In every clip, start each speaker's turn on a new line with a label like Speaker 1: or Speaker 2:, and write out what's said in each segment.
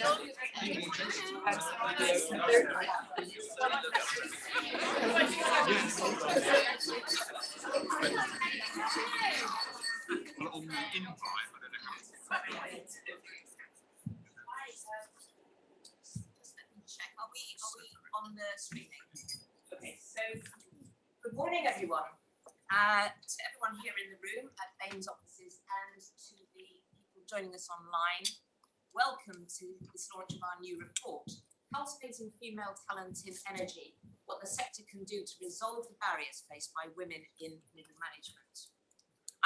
Speaker 1: Are we on the streaming? Okay, so good morning, everyone. To everyone here in the room at Bain's offices and to the people joining us online, welcome to this launch of our new report, Cultivating Female Talent in Energy, what the sector can do to resolve the barriers faced by women in middle management.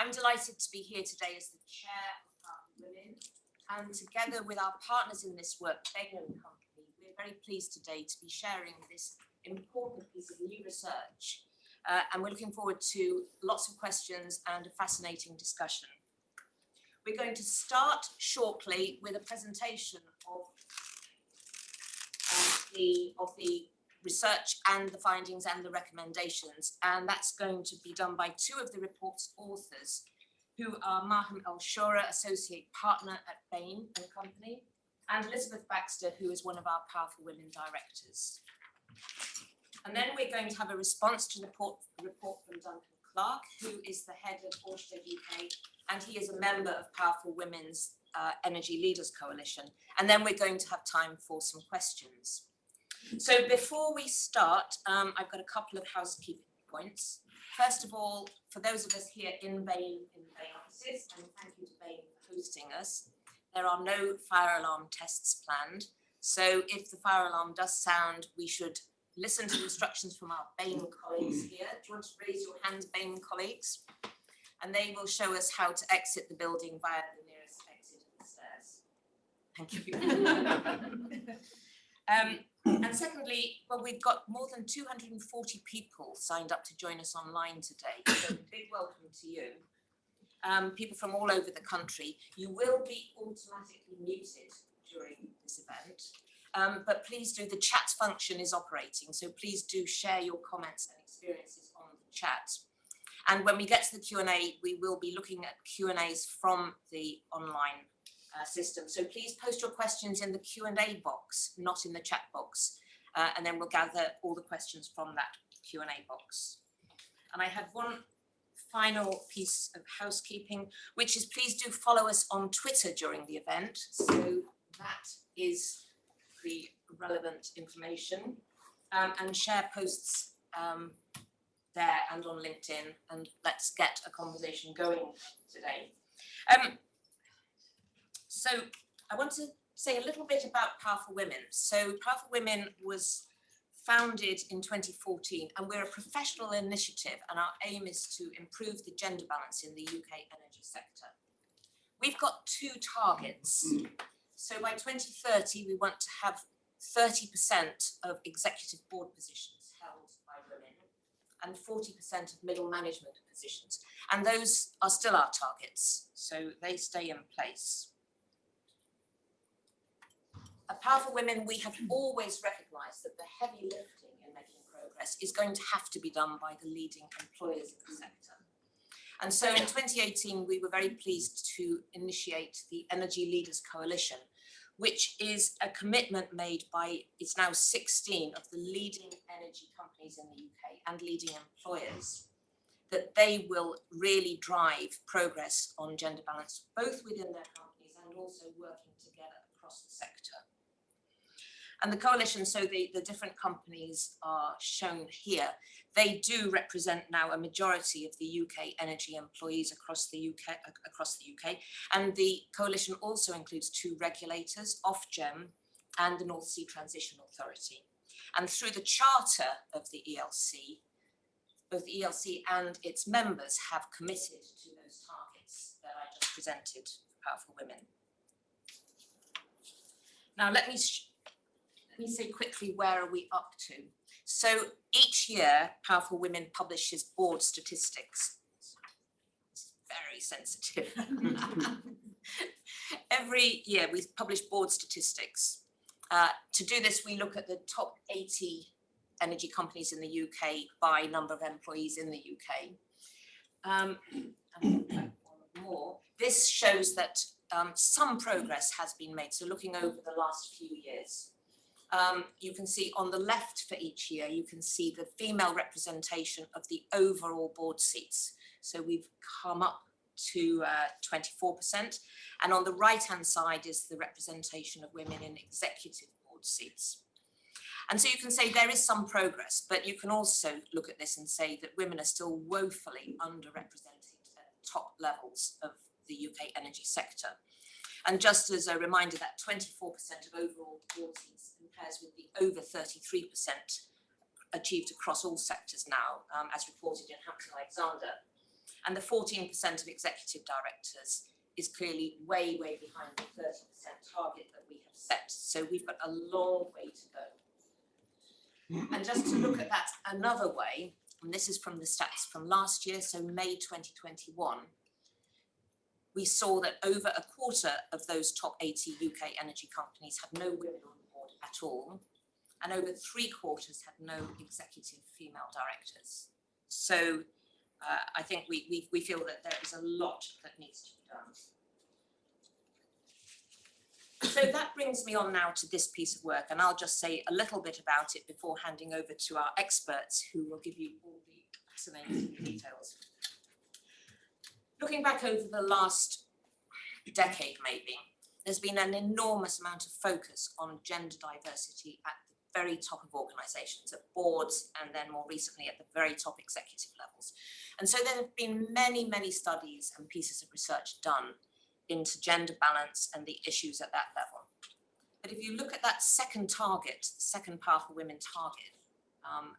Speaker 1: I'm delighted to be here today as the chair of Powerful Women, and together with our partners in this work, Bain & Company, we're very pleased today to be sharing this important piece of new research. And we're looking forward to lots of questions and a fascinating discussion. We're going to start shortly with a presentation of the research and the findings and the recommendations, and that's going to be done by two of the report's authors, who are Maham El-Shura, Associate Partner at Bain & Company, and Elizabeth Baxter, who is one of our Powerful Women directors. And then we're going to have a response to the report from Duncan Clark, who is the head of Orsted UK, and he is a member of Powerful Women's Energy Leaders Coalition. And then we're going to have time for some questions. So before we start, I've got a couple of housekeeping points. First of all, for those of us here in Bain offices, and thank you to Bain for hosting us, there are no fire alarm tests planned. So if the fire alarm does sound, we should listen to the instructions from our Bain colleagues here. Do you want to raise your hand, Bain colleagues? And they will show us how to exit the building via the nearest exit of the stairs. Thank you. And secondly, well, we've got more than 240 people signed up to join us online today. So big welcome to you. People from all over the country. You will be automatically muted during this event. But please do, the chat function is operating, so please do share your comments and experiences on the chat. And when we get to the Q&A, we will be looking at Q&As from the online system. So please post your questions in the Q&A box, not in the chat box. And then we'll gather all the questions from that Q&A box. And I have one final piece of housekeeping, which is please do follow us on Twitter during the event. So that is the relevant information, and share posts there and on LinkedIn, and let's get a conversation going today. So I want to say a little bit about Powerful Women. So Powerful Women was founded in 2014, and we're a professional initiative, and our aim is to improve the gender balance in the UK energy sector. We've got two targets. So by 2030, we want to have 30% of executive board positions held by women and 40% of middle management positions. And those are still our targets, so they stay in place. At Powerful Women, we have always recognised that the heavy lifting in making progress is going to have to be done by the leading employers in the sector. And so in 2018, we were very pleased to initiate the Energy Leaders Coalition, which is a commitment made by, it's now 16 of the leading energy companies in the UK and leading employers, that they will really drive progress on gender balance, both within their companies and also working together across the sector. And the coalition, so the different companies are shown here. They do represent now a majority of the UK energy employees across the UK. And the coalition also includes two regulators, Ofgem and the North Sea Transition Authority. And through the charter of the ELC, both the ELC and its members have committed to those targets that I just presented for Powerful Women. Now let me say quickly, where are we up to? So each year, Powerful Women publishes board statistics. It's very sensitive. Every year we publish board statistics. To do this, we look at the top 80 energy companies in the UK by number of employees in the UK. And more. This shows that some progress has been made. So looking over the last few years, you can see on the left for each year, you can see the female representation of the overall board seats. So we've come up to 24%. And on the right-hand side is the representation of women in executive board seats. And so you can say there is some progress, but you can also look at this and say that women are still woefully underrepresented at top levels of the UK energy sector. And just as a reminder, that 24% of overall board seats compares with the over 33% achieved across all sectors now, as reported in Hampton Alexander. And the 14% of executive directors is clearly way, way behind the 30% target that we have set. So we've got a long way to go. And just to look at that another way, and this is from the stats from last year, so May 2021, we saw that over a quarter of those top 80 UK energy companies had no women on board at all, and over 3/4 had no executive female directors. So I think we feel that there is a lot that needs to be done. So that brings me on now to this piece of work, and I'll just say a little bit about it before handing over to our experts who will give you all the fascinating details. Looking back over the last decade maybe, there's been an enormous amount of focus on gender diversity at the very top of organisations, at boards, and then more recently at the very top executive levels. And so there have been many, many studies and pieces of research done into gender balance and the issues at that level. But if you look at that second target, second Powerful Women target,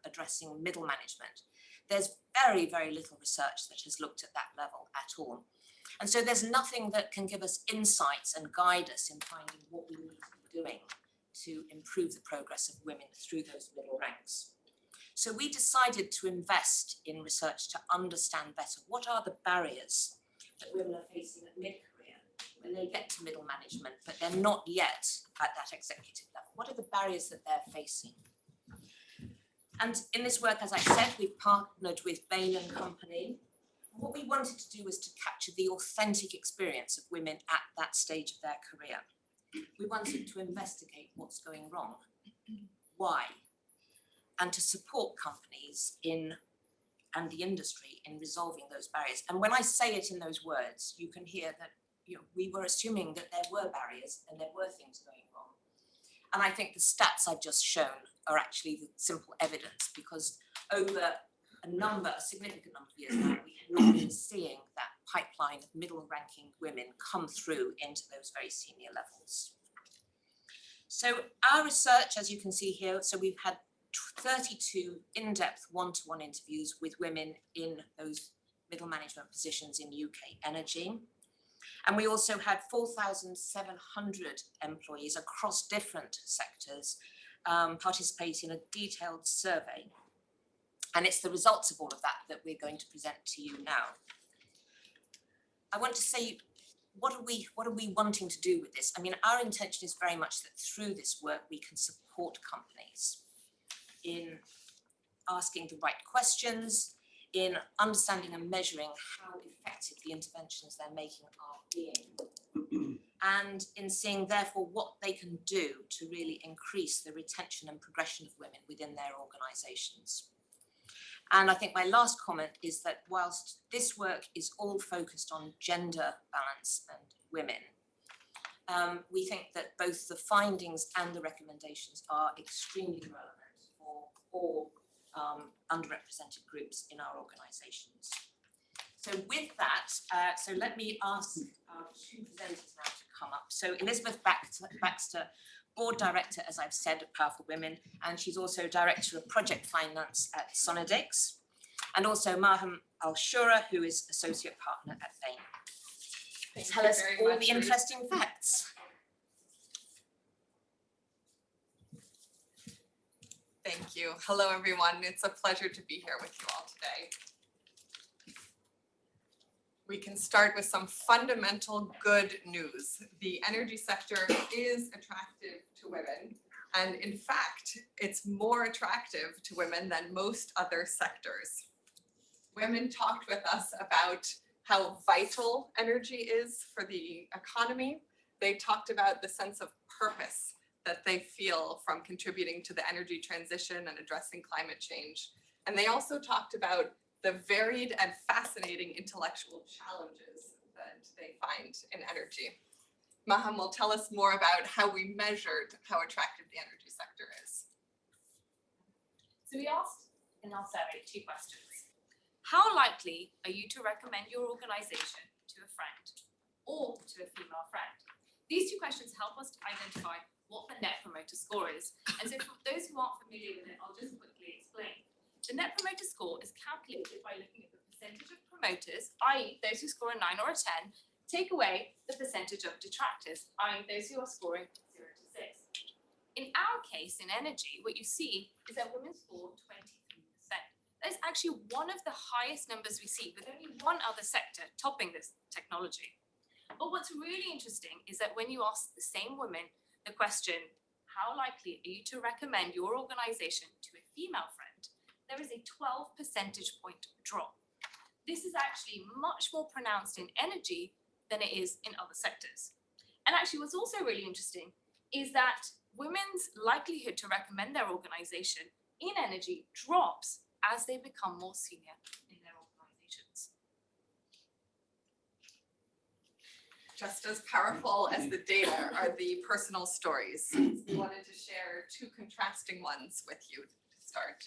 Speaker 1: addressing middle management, there's very, very little research that has looked at that level at all. And so there's nothing that can give us insights and guide us in finding what we need to be doing to improve the progress of women through those middle ranks. So we decided to invest in research to understand better what are the barriers that women are facing at mid-career when they get to middle management, but they're not yet at that executive level. What are the barriers that they're facing? And in this work, as I said, we've partnered with Bain & Company. What we wanted to do was to capture the authentic experience of women at that stage of their career. We wanted to investigate what's going wrong, why, and to support companies and the industry in resolving those barriers. And when I say it in those words, you can hear that we were assuming that there were barriers and there were things going wrong. And I think the stats I've just shown are actually the simple evidence, because over a significant number of years now, we have not been seeing that pipeline of middle-ranking women come through into those very senior levels. So our research, as you can see here, so we've had 32 in-depth one-to-one interviews with women in those middle management positions in UK energy. And we also had 4,700 employees across different sectors participate in a detailed survey. And it's the results of all of that that we're going to present to you now. I want to say, what are we wanting to do with this? I mean, our intention is very much that through this work, we can support companies in asking the right questions, in understanding and measuring how effective the interventions they're making are being, and in seeing, therefore, what they can do to really increase the retention and progression of women within their organisations. And I think my last comment is that whilst this work is all focused on gender balance and women, we think that both the findings and the recommendations are extremely relevant for all underrepresented groups in our organisations. So with that, so let me ask our two presenters now to come up. So Elizabeth Baxter, Board Director, as I've said, at Powerful Women, and she's also Director of Project Finance at Sonadix, and also Maham Al-Shura, who is Associate Partner at Bain. Tell us all the interesting facts.
Speaker 2: Thank you. Hello, everyone. It's a pleasure to be here with you all today. We can start with some fundamental good news. The energy sector is attractive to women, and in fact, it's more attractive to women than most other sectors. Women talked with us about how vital energy is for the economy. They talked about the sense of purpose that they feel from contributing to the energy transition and addressing climate change. And they also talked about the varied and fascinating intellectual challenges that they find in energy. Maham will tell us more about how we measured how attractive the energy sector is.
Speaker 3: So we asked in our survey 2 questions. How likely are you to recommend your organization to a friend or to a female friend? These 2 questions help us to identify what the Net Promoter Score is. And so for those who aren't familiar with it, I'll just quickly explain. The Net Promoter Score is calculated by looking at the percentage of promoters, i.e. those who score a 9 or a 10, take away the percentage of detractors, i.e. those who are scoring 0 to 6. In our case, in energy, what you see is that women score 23%. That is actually one of the highest numbers we see, with only one other sector topping this technology. But what's really interesting is that when you ask the same women the question, how likely are you to recommend your organization to a female friend, there is a 12 percentage point drop. This is actually much more pronounced in energy than it is in other sectors. And actually what's also really interesting is that women's likelihood to recommend their organization in energy drops as they become more senior in their organizations.
Speaker 2: Just as powerful as the data are the personal stories. We wanted to share 2 contrasting ones with you to start.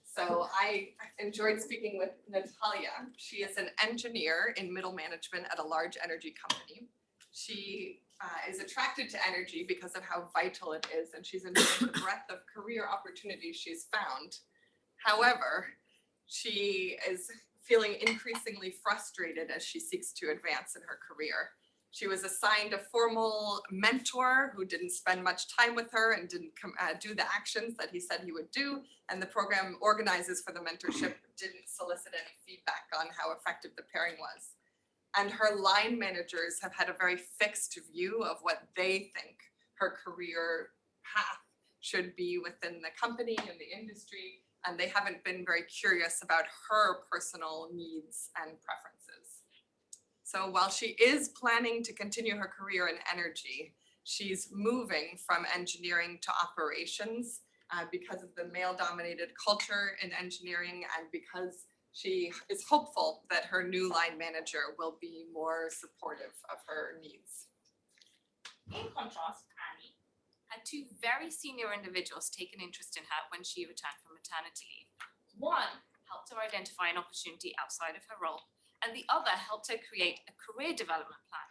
Speaker 2: So I enjoyed speaking with Natalia. She is an engineer in middle management at a large energy company. She is attracted to energy because of how vital it is, and she's enjoyed the breadth of career opportunities she's found. However, she is feeling increasingly frustrated as she seeks to advance in her career. She was assigned a formal mentor who didn't spend much time with her and didn't do the actions that he said he would do. And the program organizers for the mentorship didn't solicit any feedback on how effective the pairing was. And her line managers have had a very fixed view of what they think her career path should be within the company and the industry. And they haven't been very curious about her personal needs and preferences. So while she is planning to continue her career in energy, she's moving from engineering to operations because of the male-dominated culture in engineering and because she is hopeful that her new line manager will be more supportive of her needs.
Speaker 3: In contrast, Annie had 2 very senior individuals take an interest in her when she returned from maternity leave. One helped her identify an opportunity outside of her role, and the other helped her create a career development plan.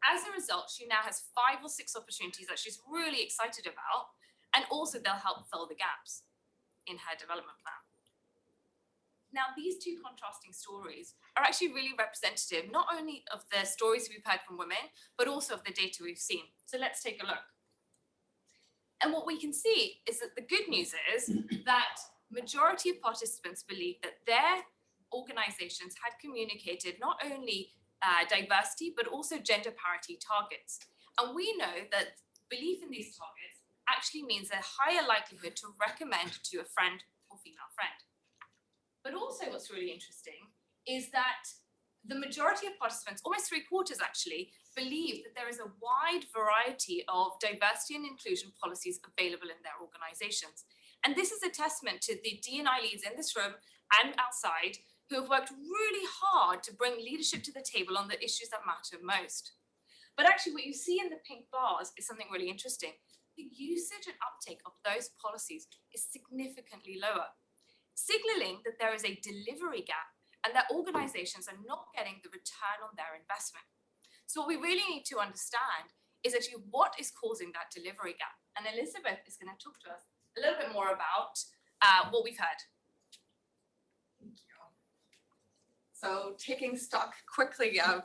Speaker 3: As a result, she now has 5 or 6 opportunities that she's really excited about, and also they'll help fill the gaps in her development plan. Now, these 2 contrasting stories are actually really representative, not only of the stories we've heard from women, but also of the data we've seen. So let's take a look. And what we can see is that the good news is that majority of participants believe that their organizations had communicated not only diversity, but also gender parity targets. And we know that belief in these targets actually means a higher likelihood to recommend to a friend or female friend. But also what's really interesting is that the majority of participants, almost 3/4 actually, believe that there is a wide variety of diversity and inclusion policies available in their organizations. And this is a testament to the D&I leads in this room and outside who have worked really hard to bring leadership to the table on the issues that matter most. But actually what you see in the pink bars is something really interesting. The usage and uptake of those policies is significantly lower, signaling that there is a delivery gap and that organizations are not getting the return on their investment. So what we really need to understand is actually what is causing that delivery gap. And Elizabeth is going to talk to us a little bit more about what we've heard.
Speaker 2: Thank you. So taking stock quickly of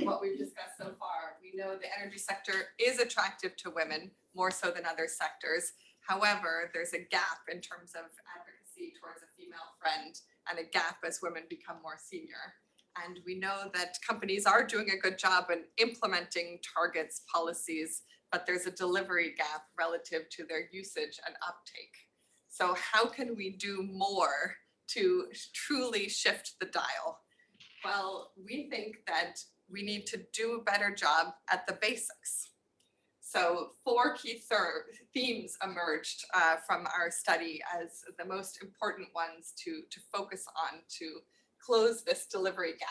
Speaker 2: what we've discussed so far, we know the energy sector is attractive to women more so than other sectors. However, there's a gap in terms of advocacy towards a female friend and a gap as women become more senior. And we know that companies are doing a good job in implementing targets, policies, but there's a delivery gap relative to their usage and uptake. So how can we do more to truly shift the dial? Well, we think that we need to do a better job at the basics. So 4 key themes emerged from our study as the most important ones to focus on to close this delivery gap.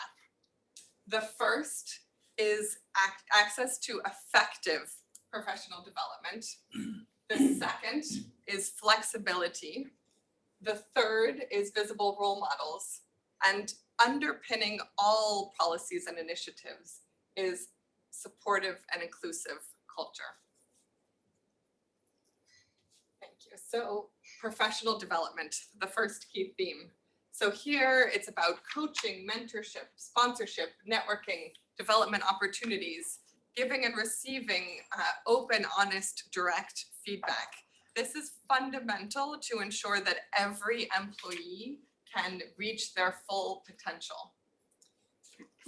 Speaker 2: The first is access to effective professional development. The second is flexibility. The third is visible role models. And underpinning all policies and initiatives is supportive and inclusive culture. Thank you. So professional development, the first key theme. So here it's about coaching, mentorship, sponsorship, networking, development opportunities, giving and receiving open, honest, direct feedback. This is fundamental to ensure that every employee can reach their full potential.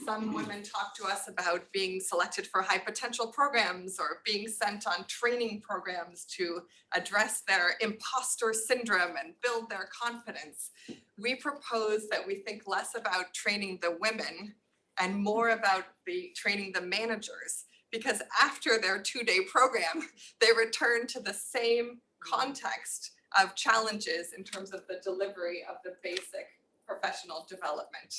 Speaker 2: Some women talk to us about being selected for high potential programs or being sent on training programs to address their imposter syndrome and build their confidence. We propose that we think less about training the women and more about training the managers, because after their 2-day program, they return to the same context of challenges in terms of the delivery of the basic professional development.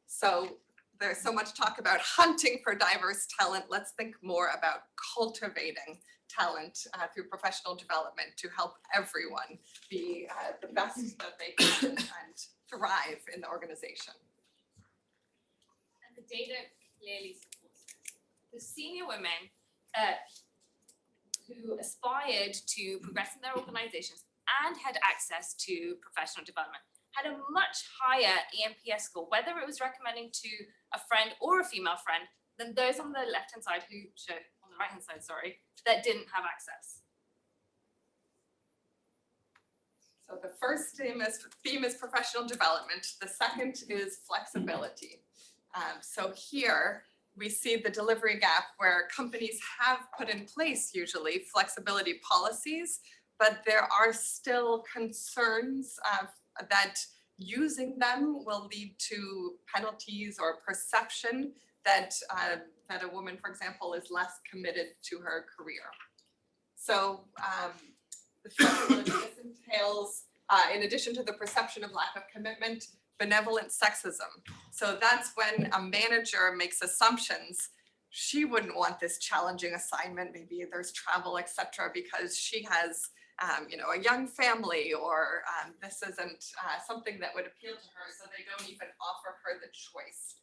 Speaker 2: So there's so much talk about hunting for diverse talent. Let's think more about cultivating talent through professional development to help everyone be the best that they can and thrive in the organization.
Speaker 3: And the data clearly supports this. The senior women who aspired to progress in their organizations and had access to professional development had a much higher ENPS score, whether it was recommending to a friend or a female friend, than those on the left-hand side on the right-hand side, that didn't have access.
Speaker 2: So the first theme is professional development. The second is flexibility. So here we see the delivery gap where companies have put in place usually flexibility policies, but there are still concerns that using them will lead to penalties or perception that a woman, for example, is less committed to her career. So the flexibility entails, in addition to the perception of lack of commitment, benevolent sexism. So that's when a manager makes assumptions. She wouldn't want this challenging assignment, maybe there's travel, etc., because she has a young family, or this isn't something that would appeal to her, so they don't even offer her the choice.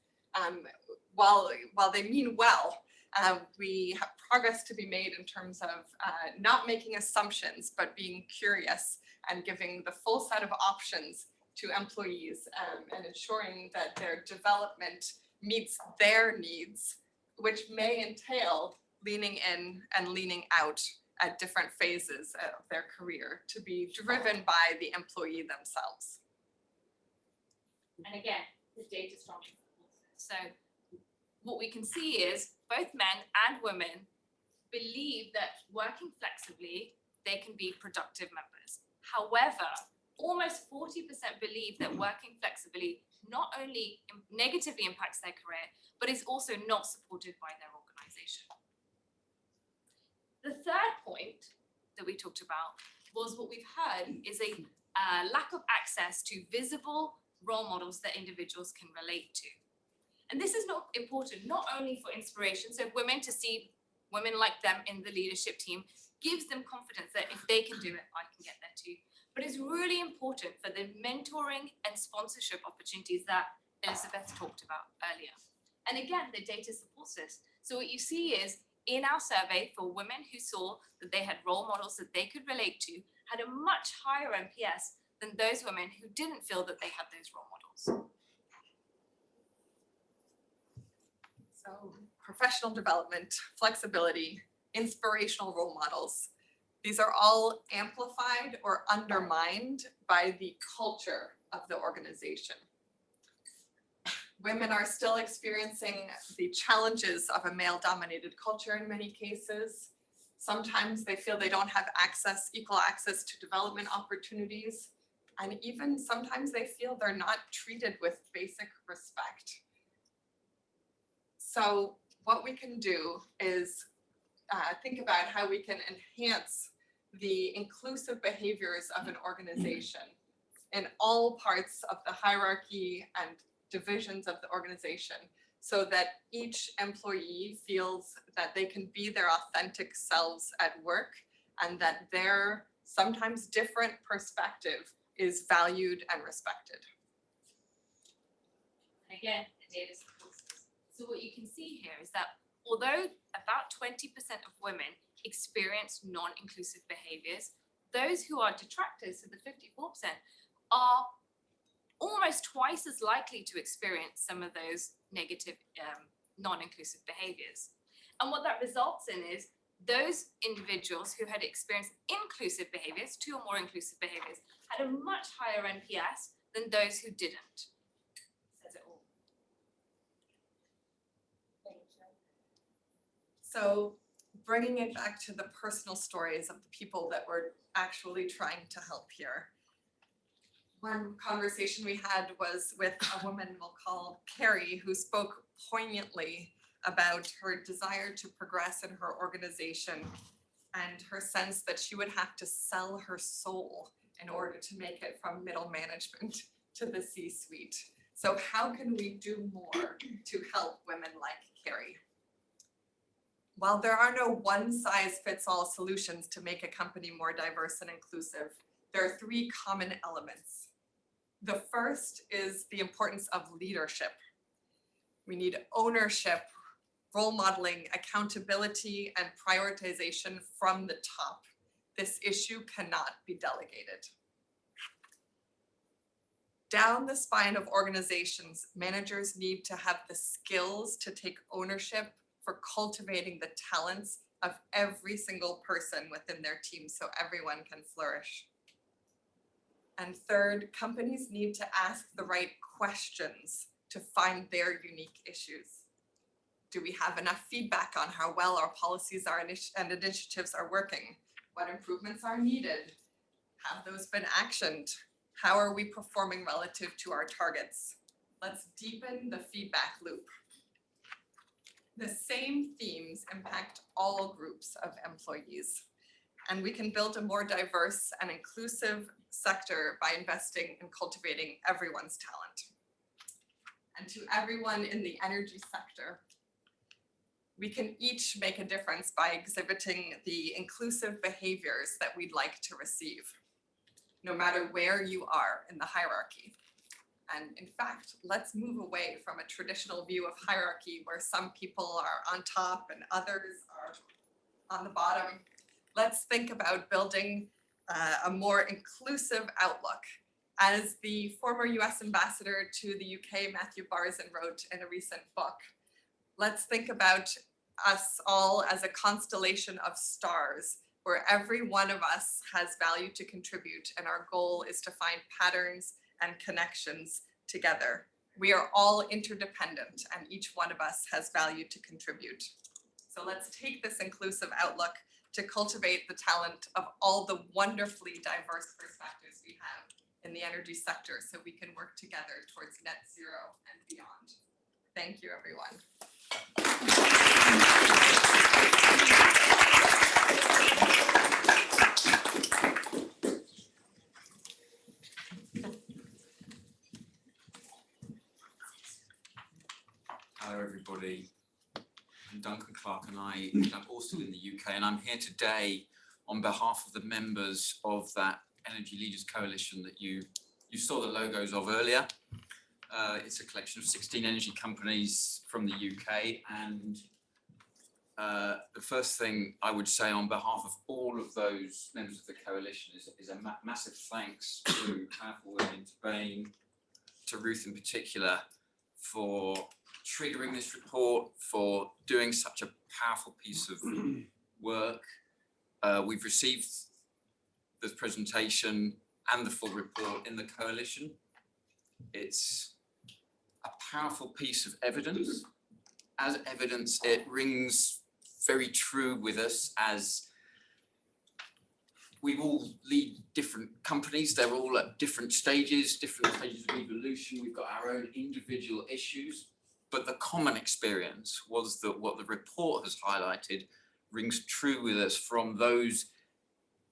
Speaker 2: While they mean well, we have progress to be made in terms of not making assumptions, but being curious and giving the full set of options to employees and ensuring that their development meets their needs, which may entail leaning in and leaning out at different phases of their career to be driven by the employee themselves.
Speaker 3: And again, the data strongly supports this. So what we can see is both men and women believe that working flexibly, they can be productive members. However, almost 40% believe that working flexibly not only negatively impacts their career, but is also not supported by their organization. The third point that we talked about was what we've heard is a lack of access to visible role models that individuals can relate to. And this is not important, not only for inspiration, so women to see women like them in the leadership team gives them confidence that if they can do it, I can get there too. But it's really important for the mentoring and sponsorship opportunities that Elizabeth talked about earlier. And again, the data supports this. So what you see is in our survey for women who saw that they had role models that they could relate to, had a much higher NPS than those women who didn't feel that they had those role models.
Speaker 2: So professional development, flexibility, inspirational role models. These are all amplified or undermined by the culture of the organization. Women are still experiencing the challenges of a male-dominated culture in many cases. Sometimes they feel they don't have equal access to development opportunities. And even sometimes they feel they're not treated with basic respect. So what we can do is think about how we can enhance the inclusive behaviors of an organization in all parts of the hierarchy and divisions of the organization, so that each employee feels that they can be their authentic selves at work and that their sometimes different perspective is valued and respected.
Speaker 3: Again, the data supports this. So what you can see here is that although about 20% of women experience non-inclusive behaviors, those who are detractors, so the 54%, are almost twice as likely to experience some of those negative non-inclusive behaviors. And what that results in is those individuals who had experienced inclusive behaviors, 2 or more inclusive behaviors, had a much higher NPS than those who didn't. Says it all.
Speaker 2: So bringing it back to the personal stories of the people that we're actually trying to help here. One conversation we had was with a woman we'll call Carrie, who spoke poignantly about her desire to progress in her organization and her sense that she would have to sell her soul in order to make it from middle management to the C-suite. So how can we do more to help women like Carrie? While there are no one-size-fits-all solutions to make a company more diverse and inclusive, there are 3 common elements. The first is the importance of leadership. We need ownership, role modeling, accountability, and prioritization from the top. This issue cannot be delegated. Down the spine of organizations, managers need to have the skills to take ownership for cultivating the talents of every single person within their team so everyone can flourish. And third, companies need to ask the right questions to find their unique issues. Do we have enough feedback on how well our policies and initiatives are working? What improvements are needed? Have those been actioned? How are we performing relative to our targets? Let's deepen the feedback loop. The same themes impact all groups of employees, and we can build a more diverse and inclusive sector by investing in cultivating everyone's talent. And to everyone in the energy sector, we can each make a difference by exhibiting the inclusive behaviors that we'd like to receive, no matter where you are in the hierarchy. And in fact, let's move away from a traditional view of hierarchy where some people are on top and others are on the bottom. Let's think about building a more inclusive outlook. As the former US ambassador to the UK, Matthew Barzin, wrote in a recent book, let's think about us all as a constellation of stars where every one of us has value to contribute, and our goal is to find patterns and connections together. We are all interdependent and each one of us has value to contribute. So let's take this inclusive outlook to cultivate the talent of all the wonderfully diverse perspectives we have in the energy sector so we can work together towards net zero and beyond. Thank you, everyone.
Speaker 4: Hello everybody, I'm Duncan Clark and I'm also in the UK, and I'm here today on behalf of the members of that Energy Leaders Coalition that you saw the logos of earlier. It's a collection of 16 energy companies from the UK, and the first thing I would say on behalf of all of those members of the coalition is a massive thanks to powerful women, to Bain, to Ruth in particular, for triggering this report, for doing such a powerful piece of work. We've received the presentation and the full report in the coalition. It's a powerful piece of evidence. As evidence, it rings very true with us as we all lead different companies. They're all at different stages of evolution. We've got our own individual issues. But the common experience was that what the report has highlighted rings true with us from those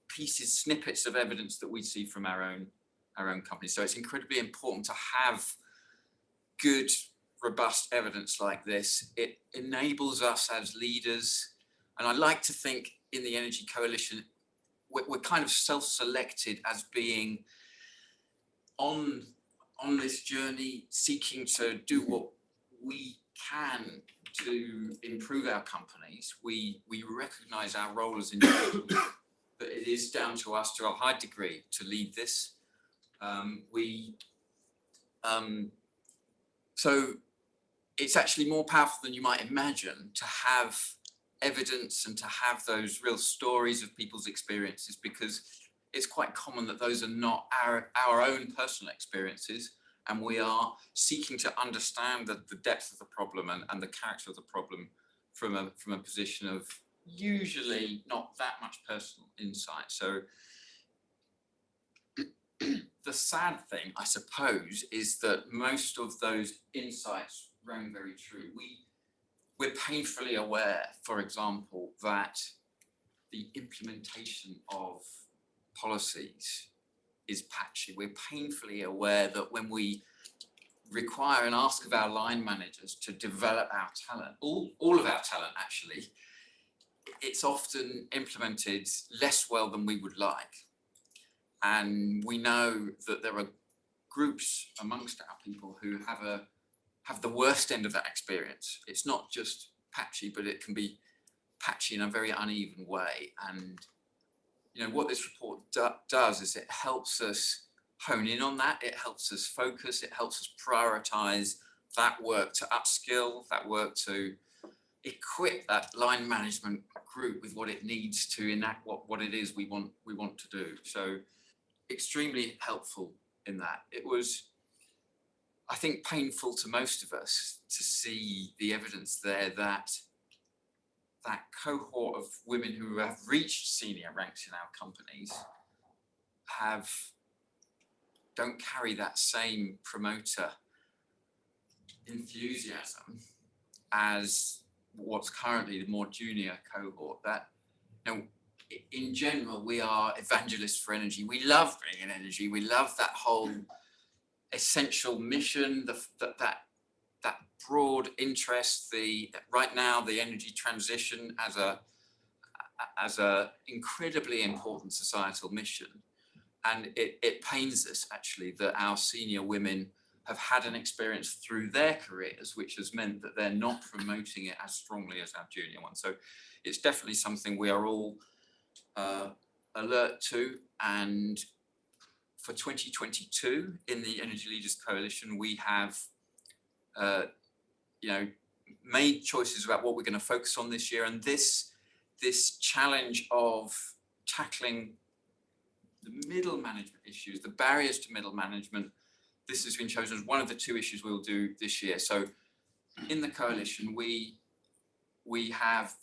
Speaker 4: pieces, snippets of evidence that we see from our own company. So it's incredibly important to have good, robust evidence like this. It enables us as leaders, and I like to think in the Energy Coalition, we're kind of self-selected as being on this journey, seeking to do what we can to improve our companies. We recognize our role as individuals, but it is down to us to a high degree to lead this. So it's actually more powerful than you might imagine to have evidence and to have those real stories of people's experiences, because it's quite common that those are not our own personal experiences, and we are seeking to understand the depth of the problem and the character of the problem from a position of usually not that much personal insight. So the sad thing, I suppose, is that most of those insights rang very true. We're painfully aware, for example, that the implementation of policies is patchy. We're painfully aware that when we require and ask of our line managers to develop our talent, all of our talent actually, it's often implemented less well than we would like. And we know that there are groups amongst our people who have the worst end of that experience. It's not just patchy, but it can be patchy in a very uneven way. And you know what this report does is it helps us hone in on that. It helps us focus. It helps us prioritize that work to upskill, that work to equip that line management group with what it needs to enact what it is we want to do. So extremely helpful in that. It was, I think, painful to most of us to see the evidence there that that cohort of women who have reached senior ranks in our companies don't carry that same promoter enthusiasm as what's currently the more junior cohort. That, you know, in general, we are evangelists for energy. We love being in energy. We love that whole essential mission, that broad interest. Right now, the energy transition as a incredibly important societal mission, and it pains us actually that our senior women have had an experience through their careers which has meant that they're not promoting it as strongly as our junior ones. So it's definitely something we are all alert to. And for 2022 in the Energy Leaders Coalition, we have made choices about what we're going to focus on this year. And this challenge of tackling the middle management issues, the barriers to middle management, this has been chosen as one of the 2 issues we'll do this year. So in the coalition, we have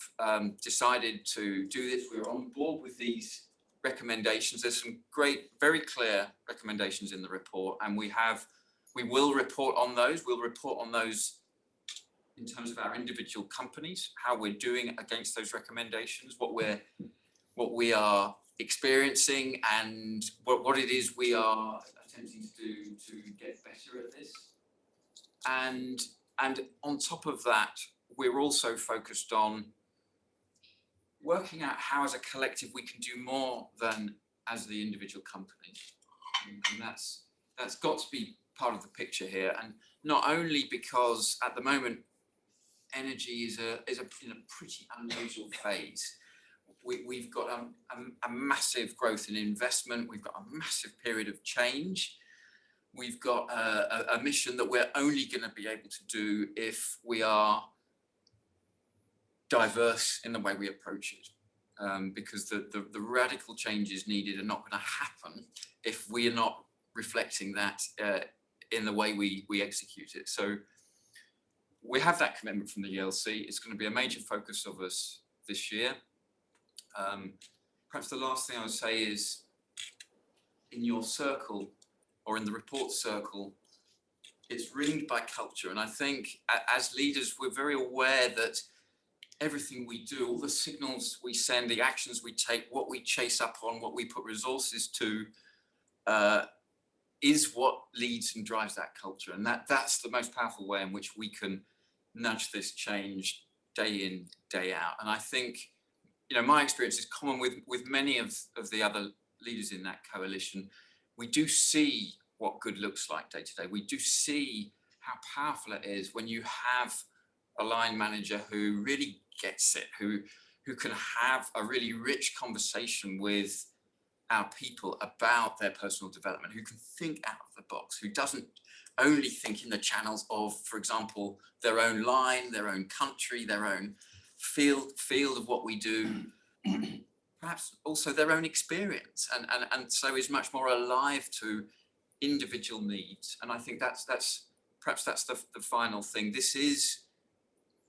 Speaker 4: decided to do this. We're on board with these recommendations. There's some great, very clear recommendations in the report, and we will report on those. We'll report on those in terms of our individual companies, how we're doing against those recommendations, what we are experiencing, and what it is we are attempting to do to get better at this. And on top of that, we're also focused on working out how as a collective we can do more than as the individual companies. And that's got to be part of the picture here. And not only because at the moment energy is in a pretty unusual phase. We've got a massive growth in investment. We've got a massive period of change. We've got a mission that we're only going to be able to do if we are diverse in the way we approach it, because the radical changes needed are not going to happen if we are not reflecting that in the way we execute it. So we have that commitment from the ELC. It's going to be a major focus of us this year. Perhaps the last thing I would say is, in your circle or in the report circle, it's ringed by culture. And I think as leaders, we're very aware that everything we do, all the signals we send, the actions we take, what we chase up on, what we put resources to, is what leads and drives that culture. And that's the most powerful way in which we can nudge this change day in, day out. And I think, my experience is common with many of the other leaders in that coalition. We do see what good looks like day to day. We do see how powerful it is when you have a line manager who really gets it, who can have a really rich conversation with our people about their personal development, who can think out of the box, who doesn't only think in the channels of, for example, their own line, their own country, their own field of what we do, perhaps also their own experience, and so is much more alive to individual needs. And I think that's the final thing. This is,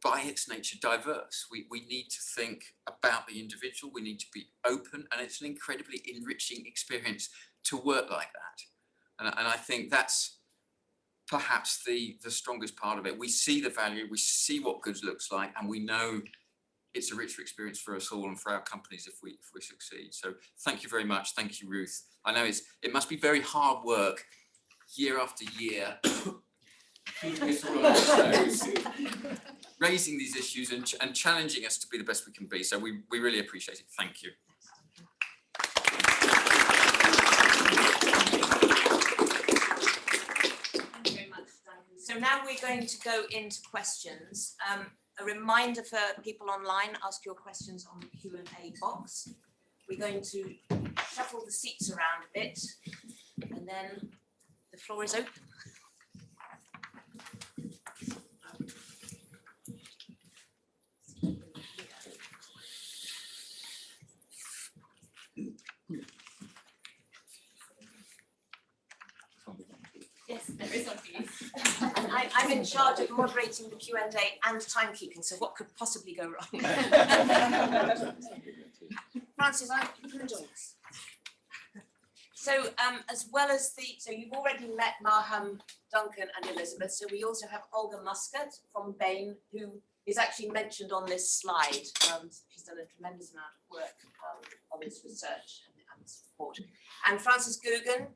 Speaker 4: by its nature, diverse. We need to think about the individual. We need to be open, and it's an incredibly enriching experience to work like that. And I think that's perhaps the strongest part of it. We see the value, we see what good looks like, and we know it's a richer experience for us all and for our companies if we succeed. So thank you very much. Thank you, Ruth. I know it must be very hard work year after year, raising these issues and challenging us to be the best we can be. So we really appreciate it. Thank you.
Speaker 1: Thank you very much, Duncan. So now we're going to go into questions. A reminder for people online, ask your questions on the Q&A box. We're going to shuffle the seats around a bit, and then the floor is open.
Speaker 3: Yes, there is one for you.
Speaker 1: And I'm in charge of moderating the Q&A and timekeeping, so what could possibly go wrong? Francis, you can join us. So as well as so you've already met Marham, Duncan and Elizabeth, so we also have Olga Muscat from Bain, who is actually mentioned on this slide. She's done a tremendous amount of work on this research and support. And Francis Googan.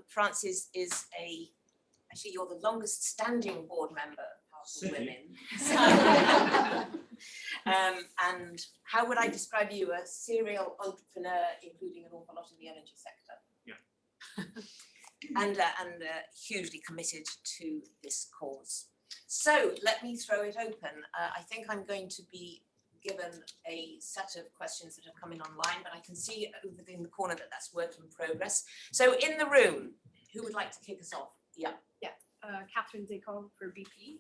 Speaker 1: Francis is actually you're the longest standing board member of Powerful Women. And how would I describe you? A serial entrepreneur, including an awful lot in the energy sector. Yeah. and hugely committed to this cause. So let me throw it open. I think I'm going to be given a set of questions that have come in online, but I can see over in the corner that that's work in progress. So in the room, who would like to kick us off? Yeah.
Speaker 5: Catherine Zicon for BP.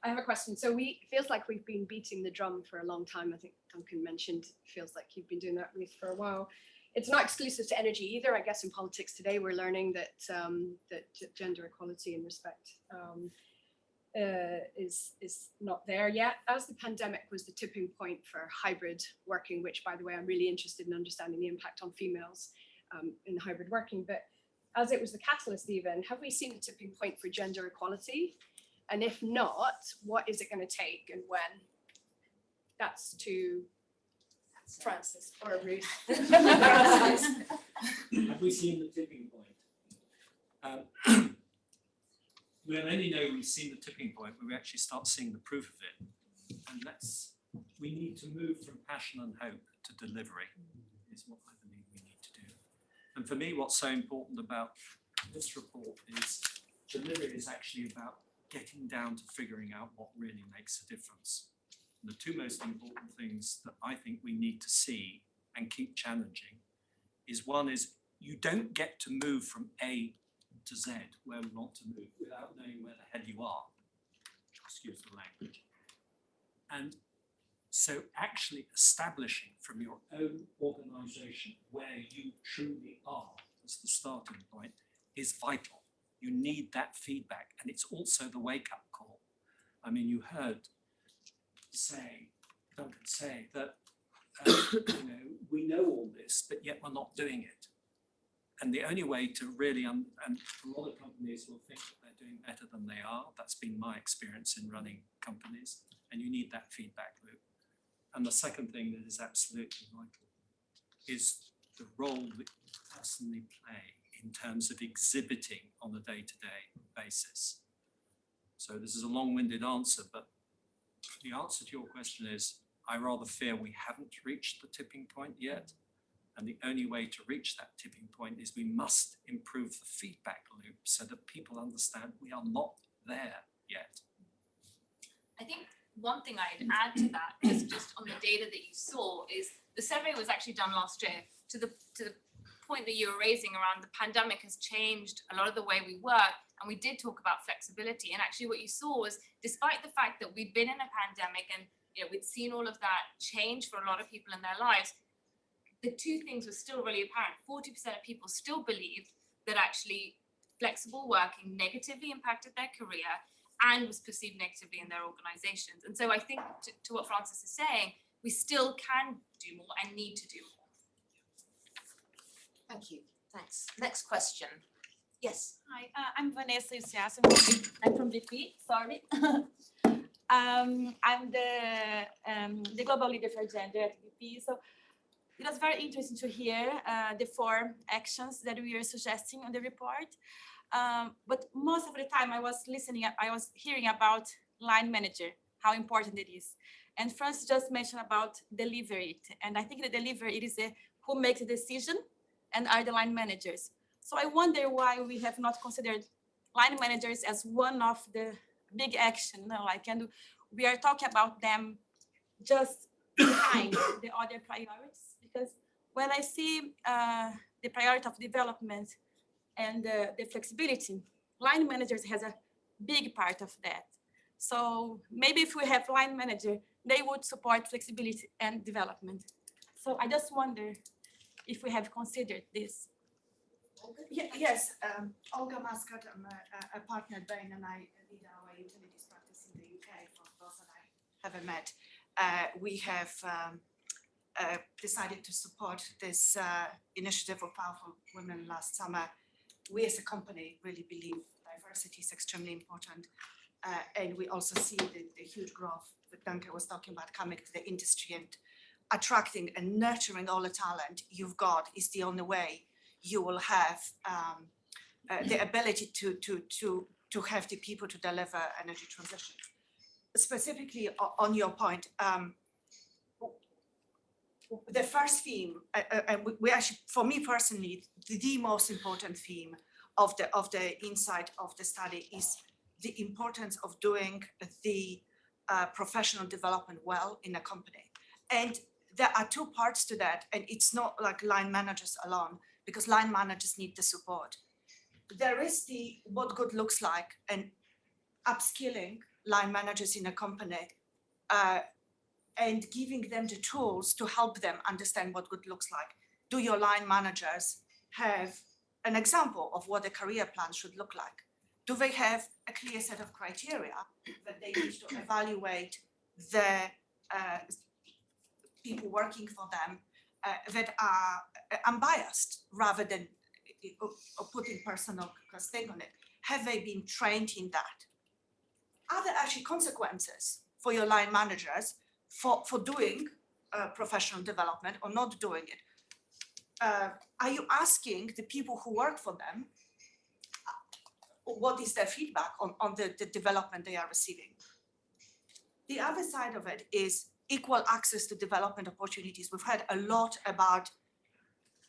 Speaker 5: I have a question. So it feels like we've been beating the drum for a long time. I think Duncan mentioned, feels like you've been doing that, Ruth, for a while. It's not exclusive to energy either. I guess in politics today, we're learning that that gender equality and respect is not there yet. As the pandemic was the tipping point for hybrid working, which, by the way, I'm really interested in understanding the impact on females in hybrid working. But as it was the catalyst even, have we seen a tipping point for gender equality? And if not, what is it going to take and when? That's to Francis or Ruth.
Speaker 6: Have we seen the tipping point? We'll only know we've seen the tipping point when we actually start seeing the proof of it. And we need to move from passion and hope to delivery, is what I believe we need to do. And for me, what's so important about this report is delivery is actually about getting down to figuring out what really makes a difference. And the two most important things that I think we need to see and keep challenging is, one is you don't get to move from A to Z where we want to move without knowing where the hell you are. Excuse the language. And so actually establishing from your own organisation where you truly are as the starting point is vital. You need that feedback, and it's also the wake-up call. I mean, you heard Duncan say that we know all this, but yet we're not doing it. And the only way to really, and a lot of companies will think that they're doing better than they are. That's been my experience in running companies, and you need that feedback loop. And the second thing that is absolutely vital is the role that you personally play in terms of exhibiting on a day-to-day basis. So this is a long-winded answer, but the answer to your question is, I rather fear we haven't reached the tipping point yet. And the only way to reach that tipping point is we must improve the feedback loop so that people understand we are not there yet.
Speaker 3: I think one thing I'd add to that, just on the data that you saw, is the survey was actually done last year. To the point that you were raising around the pandemic has changed a lot of the way we work, and we did talk about flexibility. And actually what you saw was, despite the fact that we'd been in a pandemic and we'd seen all of that change for a lot of people in their lives, the two things were still really apparent. 40% of people still believed that actually flexible working negatively impacted their career and was perceived negatively in their organizations. And so I think to what Francis is saying, we still can do more and need to do more.
Speaker 1: Thank you. Thanks. Next question. Yes.
Speaker 7: Hi, I'm Vanessa Yusias. I'm from VP, sorry. I'm the global leader for gender at VP. So it was very interesting to hear the 4 actions that we are suggesting on the report. But most of the time I was hearing about line manager, how important it is. And Francis just mentioned about deliver it. And I think the deliver it is who makes the decision and are the line managers. So I wonder why we have not considered line managers as one of the big action, and we are talking about them just behind the other priorities. Because when I see the priority of development and the flexibility, line managers has a big part of that. So maybe if we have line manager, they would support flexibility and development. So I just wonder if we have considered this.
Speaker 8: Yes, Olga Mascot, I'm a partner at Bain, and I lead our utilities practice in the UK. For those that I haven't met, we have decided to support this initiative of Powerful Women last summer. We as a company really believe diversity is extremely important, and we also see the huge growth that Duncan was talking about coming to the industry, and attracting and nurturing all the talent you've got is the only way you will have the ability to have the people to deliver energy transition. Specifically on your point, the first theme, and we actually, for me personally, the most important theme of the insight of the study is the importance of doing the professional development well in a company. And there are 2 parts to that, and it's not like line managers alone, because line managers need the support. There is what good looks like, and upskilling line managers in a company and giving them the tools to help them understand what good looks like. Do your line managers have an example of what a career plan should look like? Do they have a clear set of criteria that they need to evaluate the people working for them that are unbiased rather than putting personal stake on it? Have they been trained in that? Are there actually consequences for your line managers for doing professional development or not doing it? Are you asking the people who work for them what is their feedback on the development they are receiving? The other side of it is equal access to development opportunities. We've heard a lot about,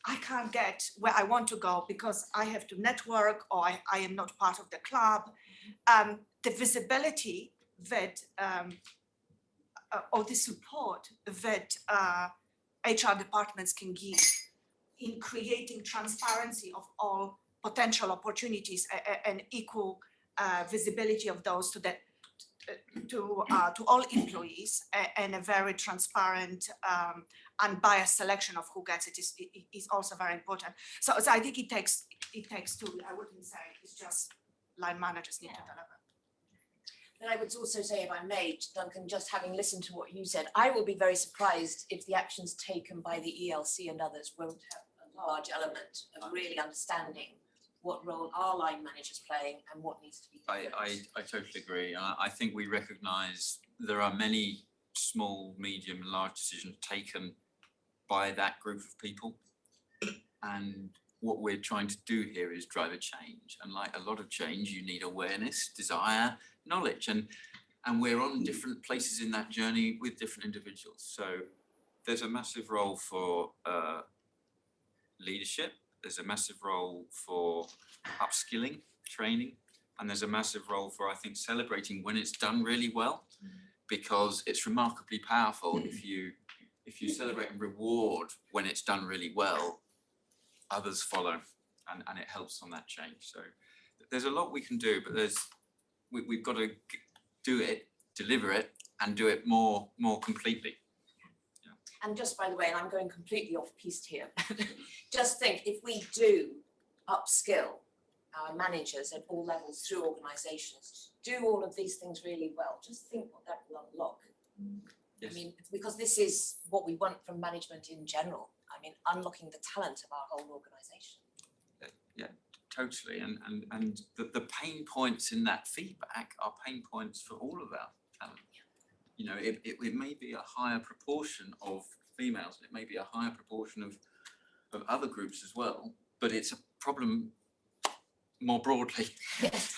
Speaker 8: I can't get where I want to go because I have to network, or I am not part of the club. The visibility that, or the support that HR departments can give in creating transparency of all potential opportunities and equal visibility of those to all employees, and a very transparent, unbiased selection of who gets it is also very important. So I think it takes 2. I wouldn't say it's just line managers need to deliver.
Speaker 1: And I would also say, if I may, Duncan, just having listened to what you said, I will be very surprised if the actions taken by the ELC and others won't have a large element of really understanding what role are line managers playing and what needs to be different?
Speaker 4: I totally agree. I think we recognise there are many small, medium and large decisions taken by that group of people. And what we're trying to do here is drive a change. And like a lot of change, you need awareness, desire, knowledge. And we're on different places in that journey with different individuals. So there's a massive role for leadership. There's a massive role for upskilling, training, and there's a massive role for, I think, celebrating when it's done really well, because it's remarkably powerful if you celebrate and reward when it's done really well, others follow, and it helps on that change. So there's a lot we can do, but we've got to do it, deliver it, and do it more completely.
Speaker 1: And just by the way, and I'm going completely off piste here, just think if we do upskill our managers at all levels through organisations, do all of these things really well, just think what that will unlock.
Speaker 4: Yes.
Speaker 1: I mean, because this is what we want from management in general. I mean, unlocking the talent of our whole organisation.
Speaker 4: Yeah, totally. And the pain points in that feedback are pain points for all of our talent. You know, it may be a higher proportion of females, it may be a higher proportion of other groups as well, but it's a problem more broadly.
Speaker 1: Yes.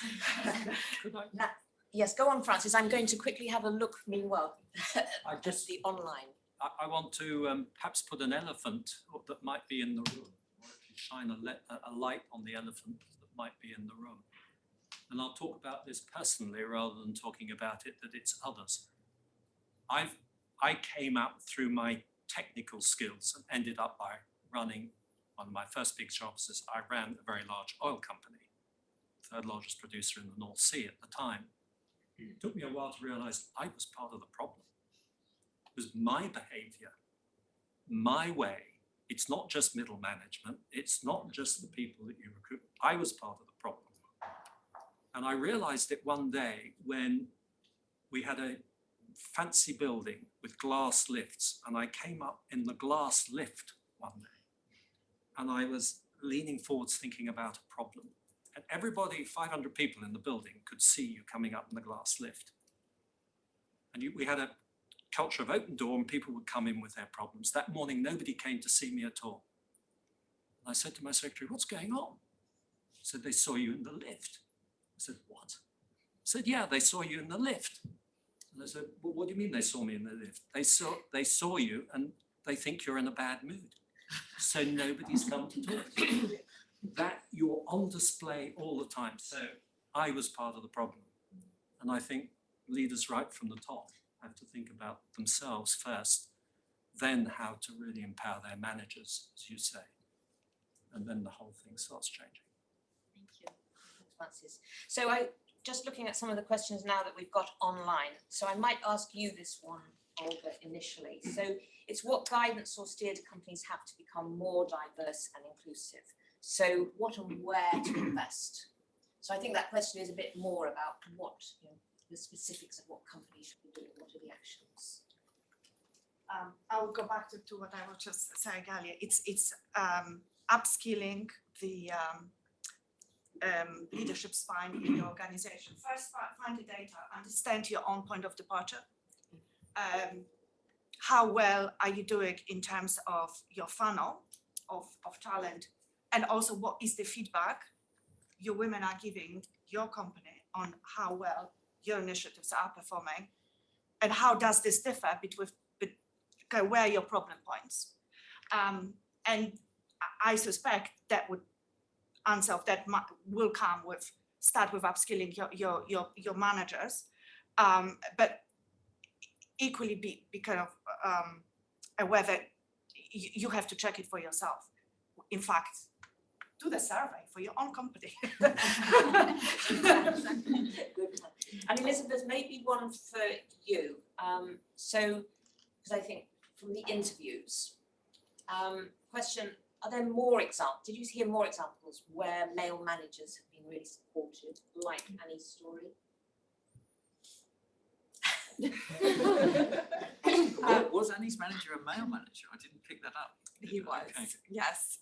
Speaker 6: Could I?
Speaker 1: Now, yes, go on, Francis. I'm going to quickly have a look meanwhile
Speaker 6: I
Speaker 1: at
Speaker 6: just-
Speaker 1: the online.
Speaker 6: I want to perhaps put an elephant that might be in the room, or actually shine a light on the elephant that might be in the room. And I'll talk about this personally rather than talking about it that it's others. I came out through my technical skills and ended up by running one of my first big jobs. Is I ran a very large oil company, third largest producer in the North Sea at the time. It took me a while to realise I was part of the problem. It was my behaviour, my way. It's not just middle management. It's not just the people that you recruit. I was part of the problem. And I realised it one day when we had a fancy building with glass lifts, and I came up in the glass lift one day, and I was leaning forwards thinking about a problem, and everybody, 500 people in the building, could see you coming up in the glass lift. And we had a culture of open door, and people would come in with their problems. That morning nobody came to see me at all. And I said to my secretary, "What's going on?" He said, "They saw you in the lift." I said, "What?" He said, "Yeah, they saw you in the lift." And I said, "Well, what do you mean they saw me in the lift?" They saw you and they think you're in a bad mood. So nobody's come to talk to you. That you're on display all the time. So I was part of the problem. And I think leaders right from the top have to think about themselves first, then how to really empower their managers, as you say. And then the whole thing starts changing.
Speaker 1: Thank you. Thanks, Francis. So just looking at some of the questions now that we've got online. So I might ask you this one, Olga, initially. So it's what guidance or steer do companies have to become more diverse and inclusive? So what and where to invest? So I think that question is a bit more about what, the specifics of what companies should be doing, what are the actions?
Speaker 8: I will go back to what I was just saying earlier. It's upskilling the leadership spine in your organization. First, find the data, understand your own point of departure. How well are you doing in terms of your funnel of talent? And also, what is the feedback your women are giving your company on how well your initiatives are performing? And how does this differ between where are your problem points? And I suspect that would answer of that will come with start with upskilling your managers, but equally be kind of aware that you have to check it for yourself. In fact, do the survey for your own company.
Speaker 1: Good one. And Elizabeth, maybe one for you. So, because I think from the interviews, question, are there more examples? Did you hear more examples where male managers have been really supported, like Annie's story?
Speaker 4: Was Annie's manager a male manager? I didn't pick that up.
Speaker 2: He was,
Speaker 4: Okay.
Speaker 2: yes.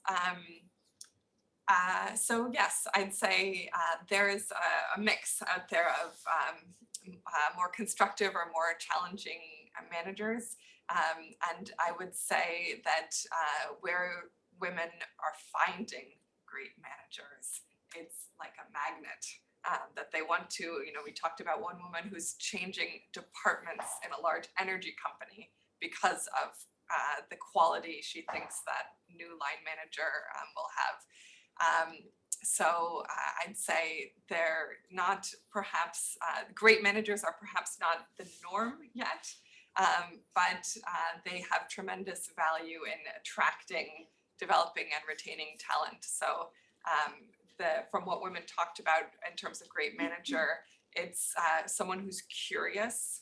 Speaker 2: So yes, I'd say there is a mix out there of more constructive or more challenging managers. And I would say that where women are finding great managers, it's like a magnet that they want to, we talked about one woman who's changing departments in a large energy company because of the quality she thinks that new line manager will have. So I'd say they're not perhaps, great managers are perhaps not the norm yet, but they have tremendous value in attracting, developing and retaining talent. So from what women talked about in terms of great manager, it's someone who's curious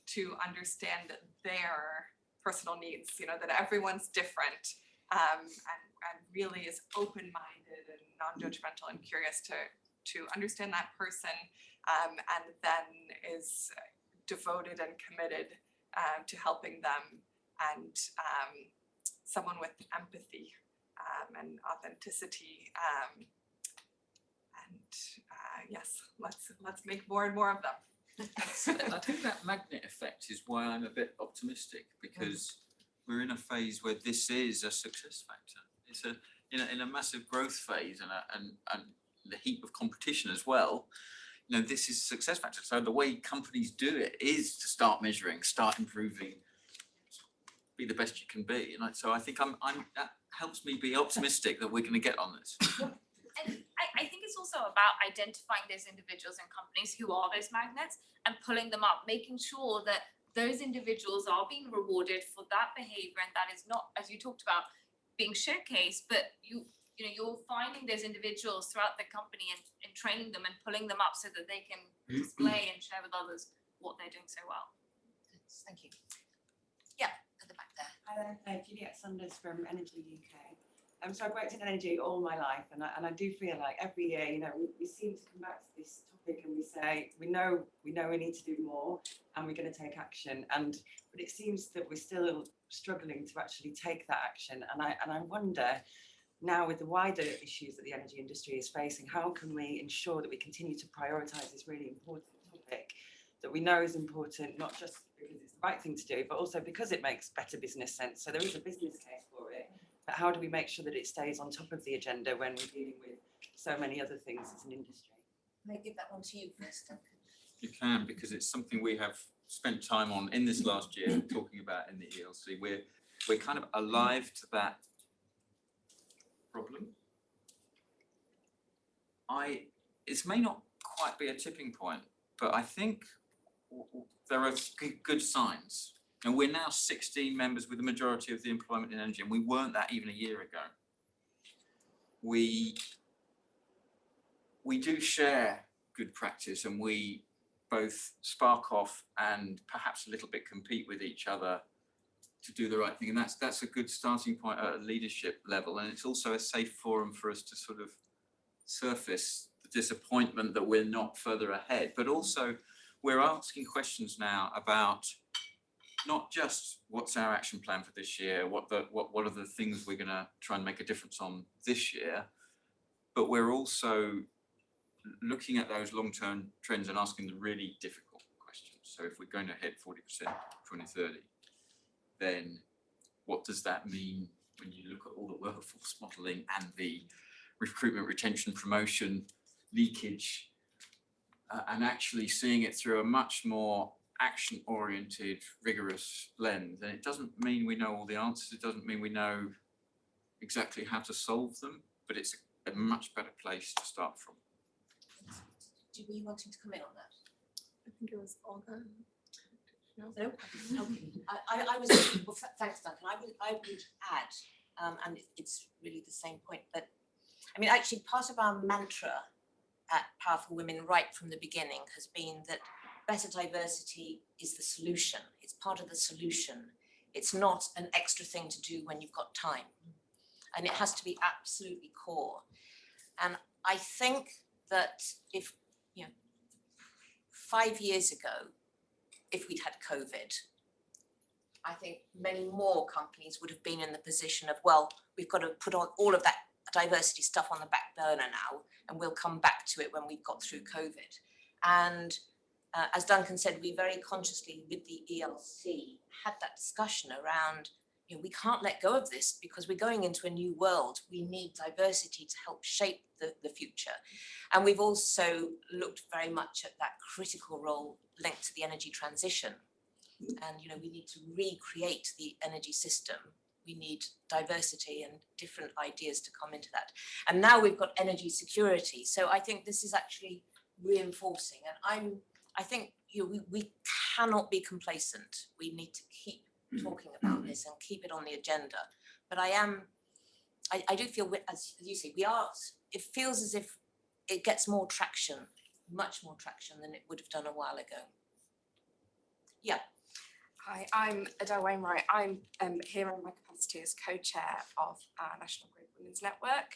Speaker 2: to understand their personal needs, that everyone's different, and really is open-minded and non-judgmental and curious to understand that person, and then is devoted and committed to helping them, and someone with empathy and authenticity, and yes, let's make more and more of them.
Speaker 4: I think that magnet effect is why I'm a bit optimistic, because we're in a phase where this is a success factor. It's in a massive growth phase and the heap of competition as well. This is a success factor. So the way companies do it is to start measuring, start improving, be the best you can be. So I think that helps me be optimistic that we're going to get on this.
Speaker 3: And I think it's also about identifying those individuals and companies who are those magnets and pulling them up, making sure that those individuals are being rewarded for that behavior, and that is not, as you talked about, being showcased, but you're finding those individuals throughout the company and training them and pulling them up so that they can display and share with others what they're doing so well.
Speaker 1: Thank you. Yeah, at the back there.
Speaker 9: Hi, Juliette Sanders from Energy UK. So I've worked in energy all my life, and I do feel like every year, we seem to come back to this topic and we say we know we need to do more, and we're going to take action. But it seems that we're still struggling to actually take that action. And I wonder now, with the wider issues that the energy industry is facing, how can we ensure that we continue to prioritise this really important topic that we know is important, not just because it's the right thing to do, but also because it makes better business sense. So there is a business case for it. But how do we make sure that it stays on top of the agenda when we're dealing with so many other things as an industry?
Speaker 1: Can I give that one to you first, Duncan?
Speaker 4: You can, because it's something we have spent time on in this last year talking about in the ELC. We're kind of alive to that problem. It may not quite be a tipping point, but I think there are good signs. And we're now 16 members with the majority of the employment in energy, and we weren't that even a year ago. We do share good practice, and we both spark off and perhaps a little bit compete with each other to do the right thing. And that's a good starting point at a leadership level. And it's also a safe forum for us to sort of surface the disappointment that we're not further ahead, but also we're asking questions now about not just what's our action plan for this year, what are the things we're going to try and make a difference on this year, but we're also looking at those long-term trends and asking the really difficult questions. So if we're going to hit 40% 2030, then what does that mean when you look at all the workforce modelling and the recruitment, retention, promotion, leakage, and actually seeing it through a much more action-oriented, rigorous lens. And it doesn't mean we know all the answers. It doesn't mean we know exactly how to solve them, but it's a much better place to start from.
Speaker 1: Do you wanting to comment on that?
Speaker 2: I think it was Olga.
Speaker 1: No? Okay. I was, well, thanks, Duncan. I would add, and it's really the same point, but I mean, actually part of our mantra at Powerful Women right from the beginning has been that better diversity is the solution. It's part of the solution. It's not an extra thing to do when you've got time. And it has to be absolutely core. And I think that if, 5 years ago, if we'd had COVID, I think many more companies would have been in the position of, well, we've got to put on all of that diversity stuff on the back burner now, and we'll come back to it when we've got through COVID. And as Duncan said, we very consciously with the ELC had that discussion around, we can't let go of this because we're going into a new world. We need diversity to help shape the future. And we've also looked very much at that critical role linked to the energy transition. And we need to recreate the energy system. We need diversity and different ideas to come into that. And now we've got energy security. So I think this is actually reinforcing. And I think we cannot be complacent. We need to keep talking about this and keep it on the agenda. But I do feel, as you say, it feels as if it gets more traction, much more traction than it would have done a while ago. Yeah.
Speaker 10: Hi, I'm Adele Wainwright. I'm here in my capacity as co-chair of our National Grid Women's Network.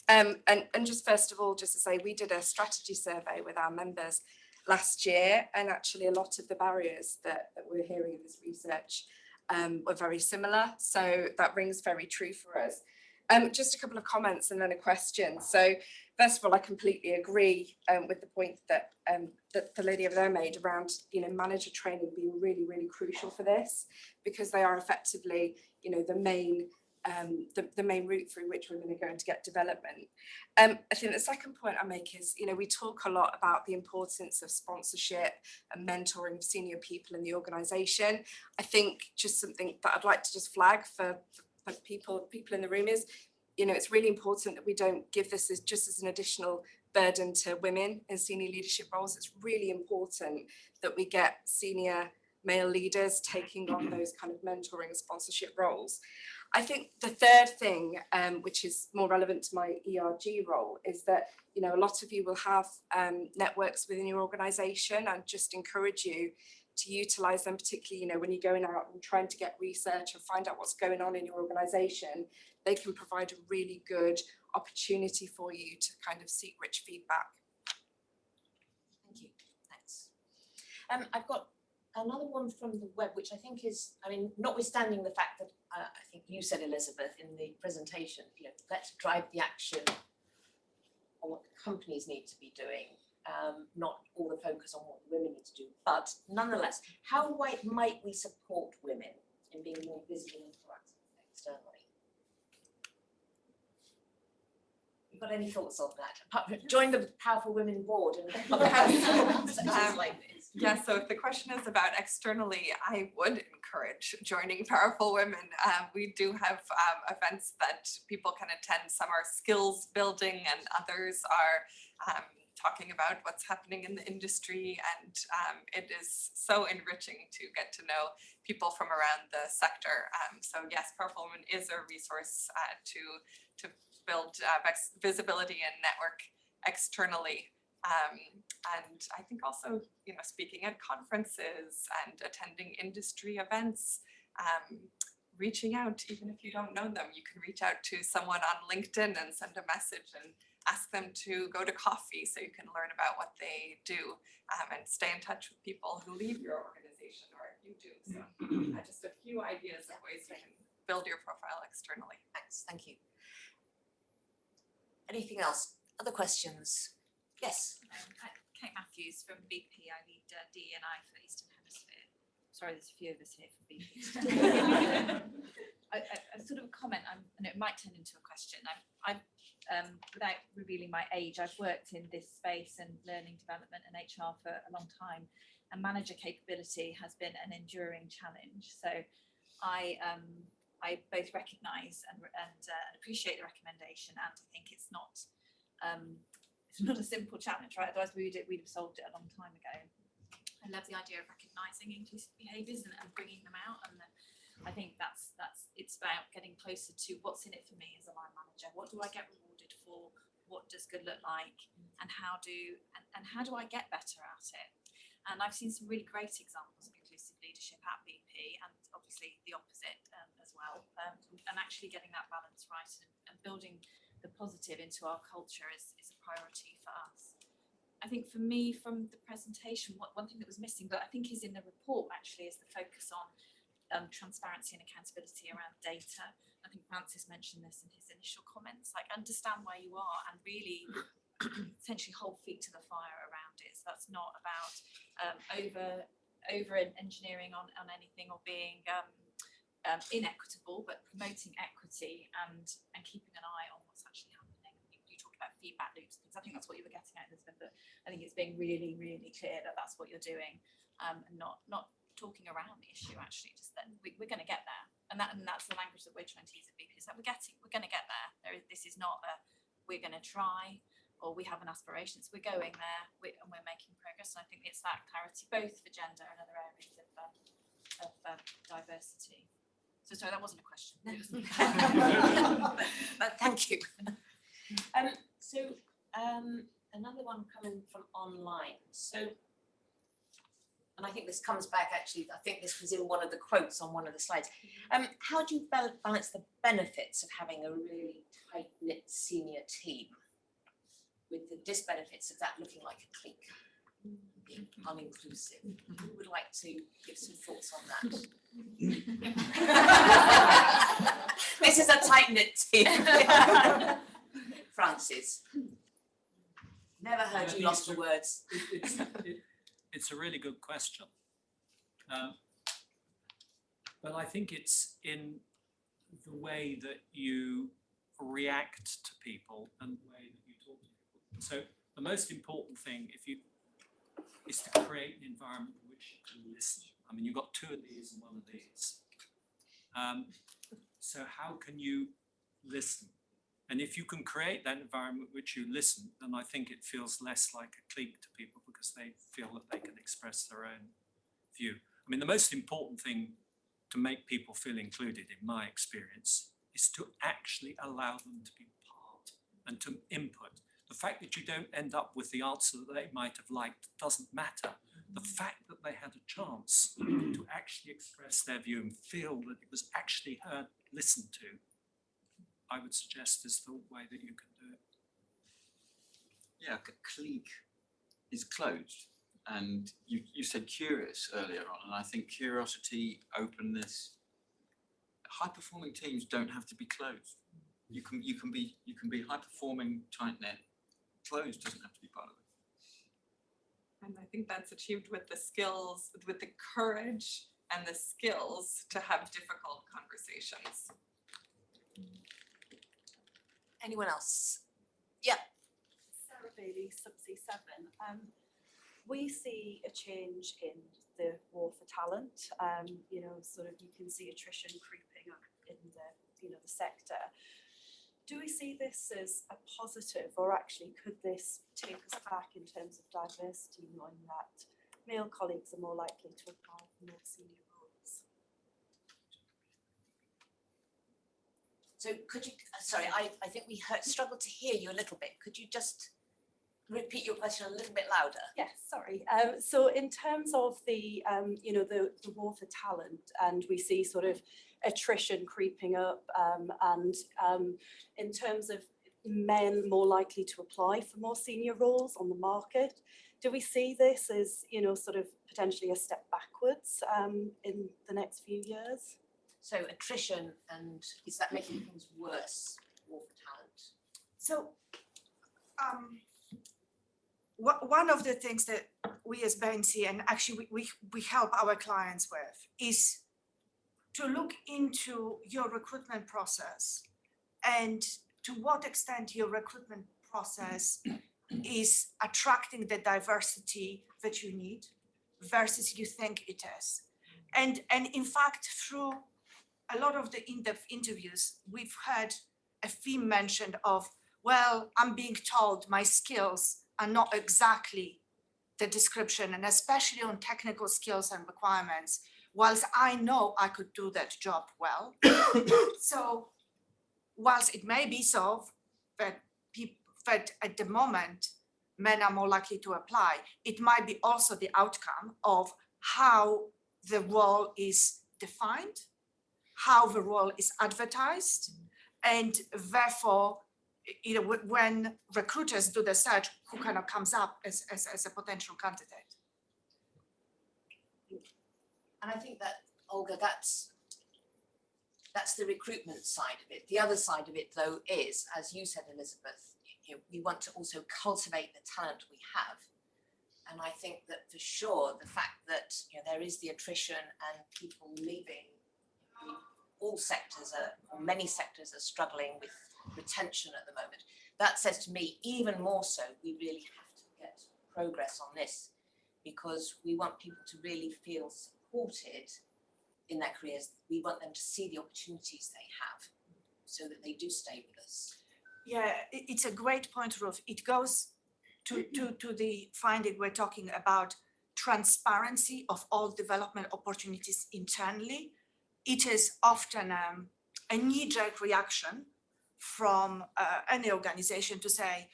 Speaker 10: And just first of all, just to say, we did a strategy survey with our members last year, and actually a lot of the barriers that we're hearing in this research were very similar. So that rings very true for us. Just a couple of comments and then a question. So first of all, I completely agree with the point that that the lady over there made around manager training being really, really crucial for this, because they are effectively the main route through which women are going to get development. I think the second point I make is we talk a lot about the importance of sponsorship and mentoring of senior people in the organisation. I think just something that I'd like to just flag for people in the room is, it's really important that we don't give this as just as an additional burden to women in senior leadership roles. It's really important that we get senior male leaders taking on those kind of mentoring and sponsorship roles. I think the third thing, which is more relevant to my ERG role, is that a lot of you will have networks within your organisation. I just encourage you to utilise them, particularly when you're going out and trying to get research and find out what's going on in your organisation. They can provide a really good opportunity for you to kind of seek rich feedback.
Speaker 1: Thank you. Thanks. I've got another one from the web, which I think is, notwithstanding the fact that I think you said, Elizabeth, in the presentation, let's drive the action on what the companies need to be doing, not all the focus on what the women need to do. But nonetheless, how might we support women in being more visible and proactive externally? You got any thoughts on that? Join the Powerful Women board and like this.
Speaker 2: Yeah, so if the question is about externally, I would encourage joining Powerful Women. We do have events that people can attend. Some are skills building and others are talking about what's happening in the industry, and it is so enriching to get to know people from around the sector. So yes, Powerful Women is a resource to build visibility and network externally. And I think also, speaking at conferences and attending industry events, reaching out, even if you don't know them, you can reach out to someone on LinkedIn and send a message and ask them to go to coffee so you can learn about what they do, and stay in touch with people who lead your organization or if you do. So just a few ideas of ways you can build your profile externally.
Speaker 1: Thanks, thank you. Anything else? Other questions? Yes.
Speaker 11: Kate Matthews from BP. I lead DE&I for the Eastern Hemisphere. Sorry, there's a few of us here from BP. a sort of a comment, and it might turn into a question. I've without revealing my age, I've worked in this space and learning development and HR for a long time, and manager capability has been an enduring challenge. So I both recognise and appreciate the recommendation, and I think it's not a simple challenge, right? Otherwise we'd have solved it a long time ago. I love the idea of recognising inclusive behaviours and bringing them out, and I think it's about getting closer to what's in it for me as a line manager. What do I get rewarded for? What does good look like? And how do I get better at it? And I've seen some really great examples of inclusive leadership at BP, and obviously the opposite as well. And actually getting that balance right and building the positive into our culture is a priority for us. I think for me, from the presentation, one thing that was missing, but I think is in the report actually, is the focus on transparency and accountability around data. I think Francis mentioned this in his initial comments, like understand where you are and really essentially hold feet to the fire around it. So that's not about over engineering on anything or being inequitable, but promoting equity and keeping an eye on what's actually happening. You talked about feedback loops, because I think that's what you were getting at, Elizabeth, but I think it's being really, really clear that that's what you're doing, and not talking around the issue, actually, just that we're going to get there. And that's the language that we're trying to use at BP, is that we're going to get there. This is not a we're going to try or we have an aspiration. So we're going there and we're making progress. And I think it's that clarity, both for gender and other areas of diversity. So sorry, that wasn't a question.
Speaker 1: But thank you. Another one coming from online. So, and I think this comes back actually, I think this was in one of the quotes on one of the slides. How do you balance the benefits of having a really tight-knit senior team with the disbenefits of that looking like a clique, being uninclusive? Who would like to give some thoughts on that? This is a tight-knit team. Francis. Never heard you lost for words.
Speaker 6: It's a really good question. But I think it's in the way that you react to people and the way that you talk to people. So the most important thing is to create an environment in which you can listen. I mean, you've got two of these and one of these. So how can you listen? And if you can create that environment which you listen, then I think it feels less like a clique to people because they feel that they can express their own view. I mean, the most important thing to make people feel included, in my experience, is to actually allow them to be part and to input. The fact that you don't end up with the answer that they might have liked doesn't matter. The fact that they had a chance to actually express their view and feel that it was actually heard, listened to, I would suggest is the way that you can do it.
Speaker 4: Yeah, a clique is closed. And you said curious earlier on, and I think curiosity, openness, high-performing teams don't have to be closed. You can be high-performing, tight-knit. Closed doesn't have to be part of it.
Speaker 2: And I think that's achieved with the skills, with the courage and the skills to have difficult conversations.
Speaker 1: Anyone else? Yeah.
Speaker 12: Sarah Bailey, Subsea 7. We see a change in the war for talent. Sort of you can see attrition creeping up in the sector. Do we see this as a positive, or actually could this take us back in terms of diversity, knowing that male colleagues are more likely to apply for more senior roles?
Speaker 1: So could you, sorry, I think we struggled to hear you a little bit. Could you just repeat your question a little bit louder?
Speaker 12: Yes, sorry. So in terms of the war for talent, and we see sort of attrition creeping up, and in terms of men more likely to apply for more senior roles on the market, do we see this as, sort of potentially a step backwards in the next few years?
Speaker 1: So attrition, and is that making things worse, war for talent?
Speaker 8: So one of the things that we as Bain see, and actually we help our clients with, is to look into your recruitment process and to what extent your recruitment process is attracting the diversity that you need versus you think it is. And in fact, through a lot of the in-depth interviews, we've heard a theme mentioned of, well, I'm being told my skills are not exactly the description, and especially on technical skills and requirements, whilst I know I could do that job well. So whilst it may be so that at the moment men are more likely to apply, it might be also the outcome of how the role is defined, how the role is advertised, and therefore, when recruiters do the search, who kind of comes up as a potential candidate.
Speaker 1: And I think that, Olga, that's That's the recruitment side of it. The other side of it, though, is, as you said, Elizabeth, we want to also cultivate the talent we have. And I think that for sure, the fact that there is the attrition and people leaving, all sectors or many sectors are struggling with retention at the moment. That says to me, even more so, we really have to get progress on this, because we want people to really feel supported in their careers. We want them to see the opportunities they have so that they do stay with us.
Speaker 8: Yeah, it's a great point, Ruth. It goes to the finding we're talking about, transparency of all development opportunities internally. It is often a knee-jerk reaction from any organization to say,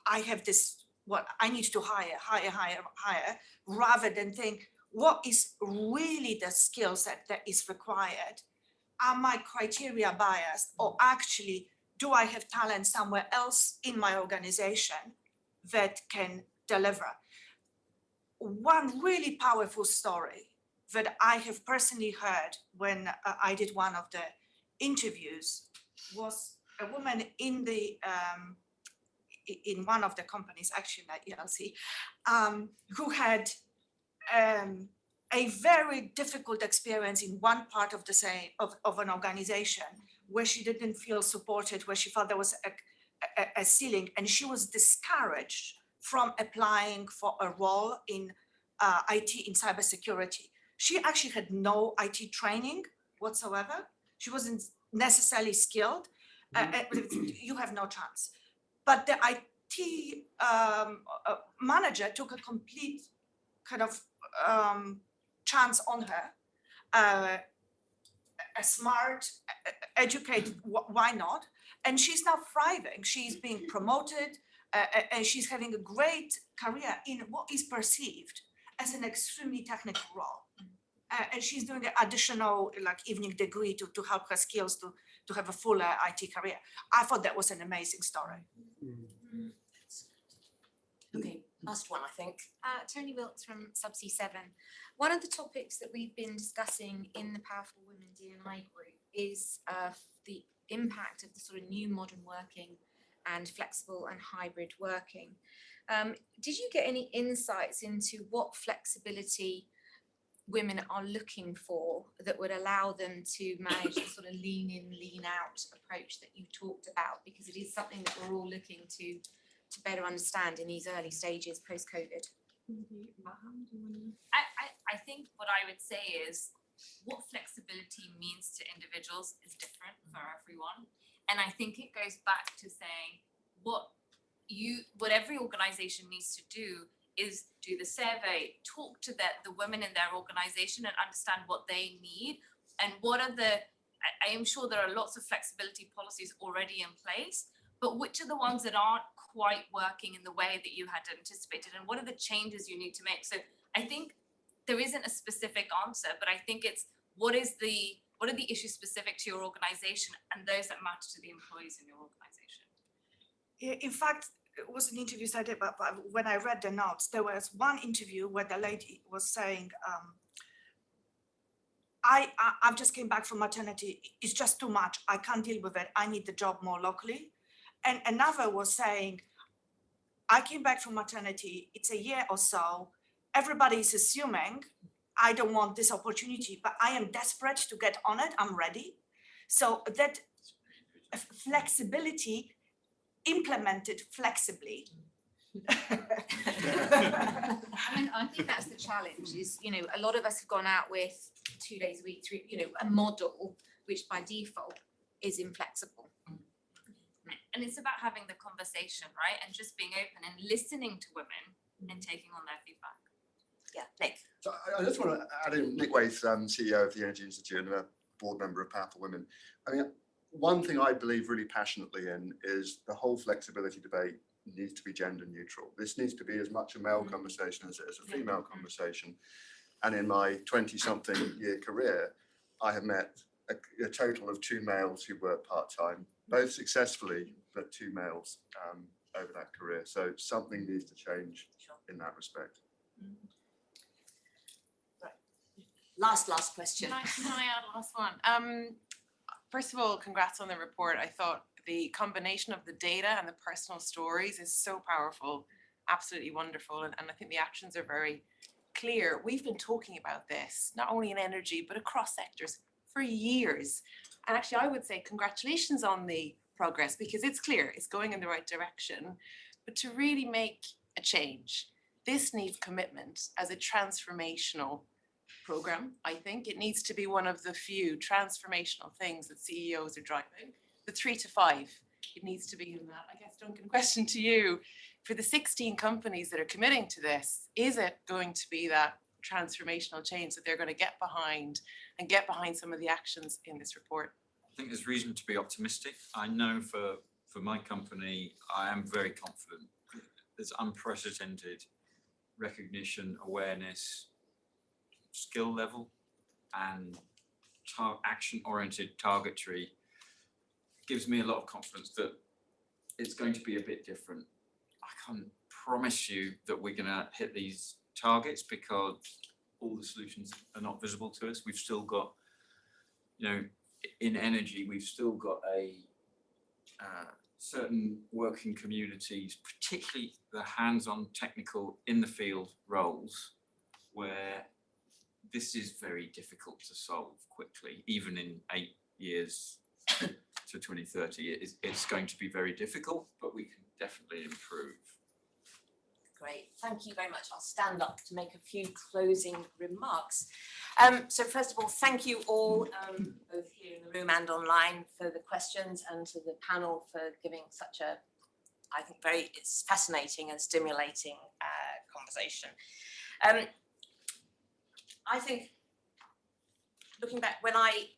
Speaker 8: I have this, what I need to hire, rather than think, what is really the skill set that is required? Are my criteria biased, or actually, do I have talent somewhere else in my organization that can deliver? One really powerful story that I have personally heard when I did one of the interviews was a woman in the in one of the companies, actually at ELC, who had a very difficult experience in one part of the same of an organization where she didn't feel supported, where she felt there was a ceiling, and she was discouraged from applying for a role in IT in cybersecurity. She actually had no IT training whatsoever. She wasn't necessarily skilled. You have no chance. But the IT manager took a complete kind of chance on her. A smart, educated, why not? And she's now thriving. She's being promoted, and she's having a great career in what is perceived as an extremely technical role. And she's doing an additional evening degree to help her skills to have a full IT career. I thought that was an amazing story.
Speaker 1: Okay, last one, I think.
Speaker 10: Tony Wilkes from Subsea 7. One of the topics that we've been discussing in the Powerful Women D&I group is the impact of the sort of new modern working and flexible and hybrid working. Did you get any insights into what flexibility women are looking for that would allow them to manage the sort of lean in, lean out approach that you talked about? Because it is something that we're all looking to better understand in these early stages post-COVID.
Speaker 3: I think what I would say is what flexibility means to individuals is different for everyone. And I think it goes back to saying what every organization needs to do is do the survey, talk to the women in their organization and understand what they need and what are I am sure there are lots of flexibility policies already in place, but which are the ones that aren't quite working in the way that you had anticipated, and what are the changes you need to make? So I think there isn't a specific answer, but I think it's what are the issues specific to your organization and those that matter to the employees in your organization?
Speaker 8: In fact, it was an interview I did, but when I read the notes, there was one interview where the lady was saying, I've just came back from maternity, it's just too much, I can't deal with it, I need the job more locally. And another was saying, I came back from maternity, it's a year or so, everybody is assuming I don't want this opportunity, but I am desperate to get on it, I'm ready. So that flexibility implemented flexibly.
Speaker 10: I mean, I think that's the challenge is, a lot of us have gone out with 2 days a week, a model, which by default is inflexible.
Speaker 3: And it's about having the conversation, right? And just being open and listening to women and taking on their feedback.
Speaker 1: Yeah, Nick.
Speaker 13: So I just want to add in, Nick Waith, CEO of the Energy Institute and a board member of Powerful Women. I mean, one thing I believe really passionately in is the whole flexibility debate needs to be gender neutral. This needs to be as much a male conversation as it is a female conversation. And in my 20-something year career, I have met a total of 2 males who work part-time, both successfully, but 2 males over that career. So something needs to change in that respect.
Speaker 1: Right. Last question.
Speaker 3: Can I add last one?
Speaker 14: first of all, congrats on the report. I thought the combination of the data and the personal stories is so powerful, absolutely wonderful. And I think the actions are very clear. We've been talking about this, not only in energy, but across sectors for years. And actually, I would say congratulations on the progress, because it's clear it's going in the right direction. But to really make a change, this needs commitment as a transformational program. I think it needs to be one of the few transformational things that CEOs are driving. The 3 to 5, it needs to be in that. I guess, Duncan, question to you. For the 16 companies that are committing to this, is it going to be that transformational change that they're going to get behind and get behind some of the actions in this report?
Speaker 4: I think there's reason to be optimistic. I know for my company, I am very confident. There's unprecedented recognition, awareness, skill level, and action-oriented targetry. Gives me a lot of confidence that it's going to be a bit different. I can't promise you that we're going to hit these targets because all the solutions are not visible to us. We've still got, in energy, we've still got a certain working communities, particularly the hands-on technical in the field roles, where this is very difficult to solve quickly. Even in 8 years to 2030, it's going to be very difficult, but we can definitely improve.
Speaker 1: Great, thank you very much. I'll stand up to make a few closing remarks. So first of all, thank you all, both here in the room and online, for the questions, and to the panel for giving such a, I think, it's fascinating and stimulating conversation. I think, looking back, when I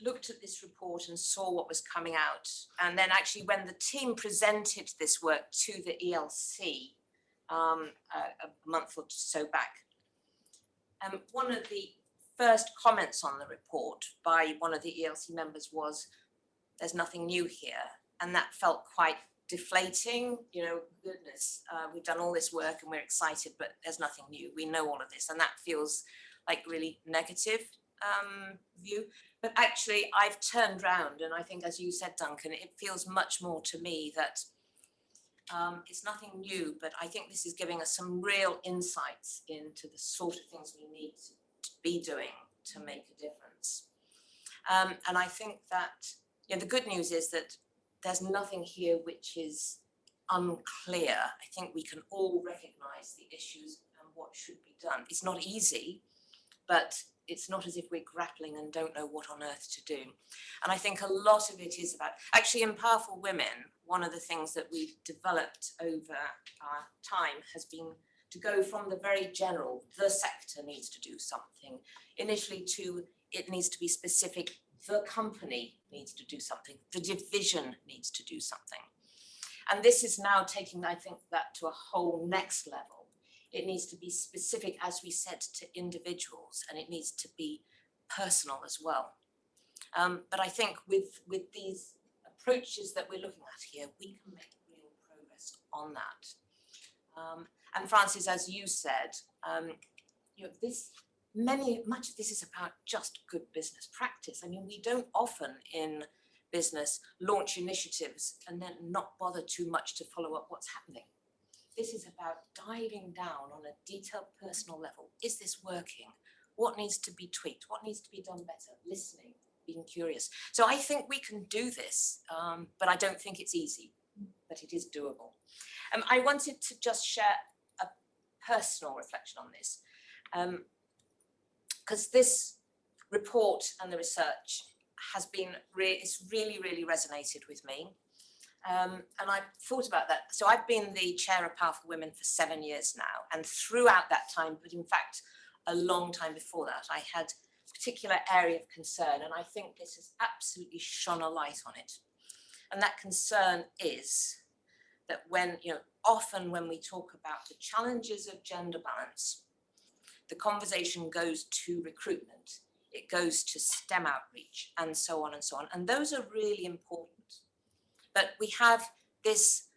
Speaker 1: looked at this report and saw what was coming out, and then actually when the team presented this work to the ELC a month or so back, one of the first comments on the report by one of the ELC members was, "There's nothing new here," and that felt quite deflating. Goodness, we've done all this work and we're excited, but there's nothing new. We know all of this, and that feels like really negative view. But actually, I've turned round, and I think, as you said, Duncan, it feels much more to me that it's nothing new, but I think this is giving us some real insights into the sort of things we need to be doing to make a difference. And I think that the good news is that there's nothing here which is unclear. I think we can all recognise the issues and what should be done. It's not easy, but it's not as if we're grappling and don't know what on earth to do. And I think a lot of it is about, actually, in Powerful Women, one of the things that we've developed over our time has been to go from the very general, the sector needs to do something, initially to it needs to be specific, the company needs to do something, the division needs to do something. And this is now taking, I think, that to a whole next level. It needs to be specific, as we said, to individuals, and it needs to be personal as well. But I think with these approaches that we're looking at here, we can make real progress on that. And Francis, as you said, much of this is about just good business practice. I mean, we don't often in business launch initiatives and then not bother too much to follow up what's happening. This is about diving down on a detailed personal level. Is this working? What needs to be tweaked? What needs to be done better? Listening, being curious. So I think we can do this, but I don't think it's easy, but it is doable. I wanted to just share a personal reflection on this, because this report and the research has been it's really resonated with me. And I've thought about that. So I've been the chair of Powerful Women for 7 years now. And throughout that time, but in fact, a long time before that, I had a particular area of concern. And I think this has absolutely shone a light on it. And that concern is that often when we talk about the challenges of gender balance, the conversation goes to recruitment, it goes to STEM outreach, and so on and so on. And those are really important. But we have this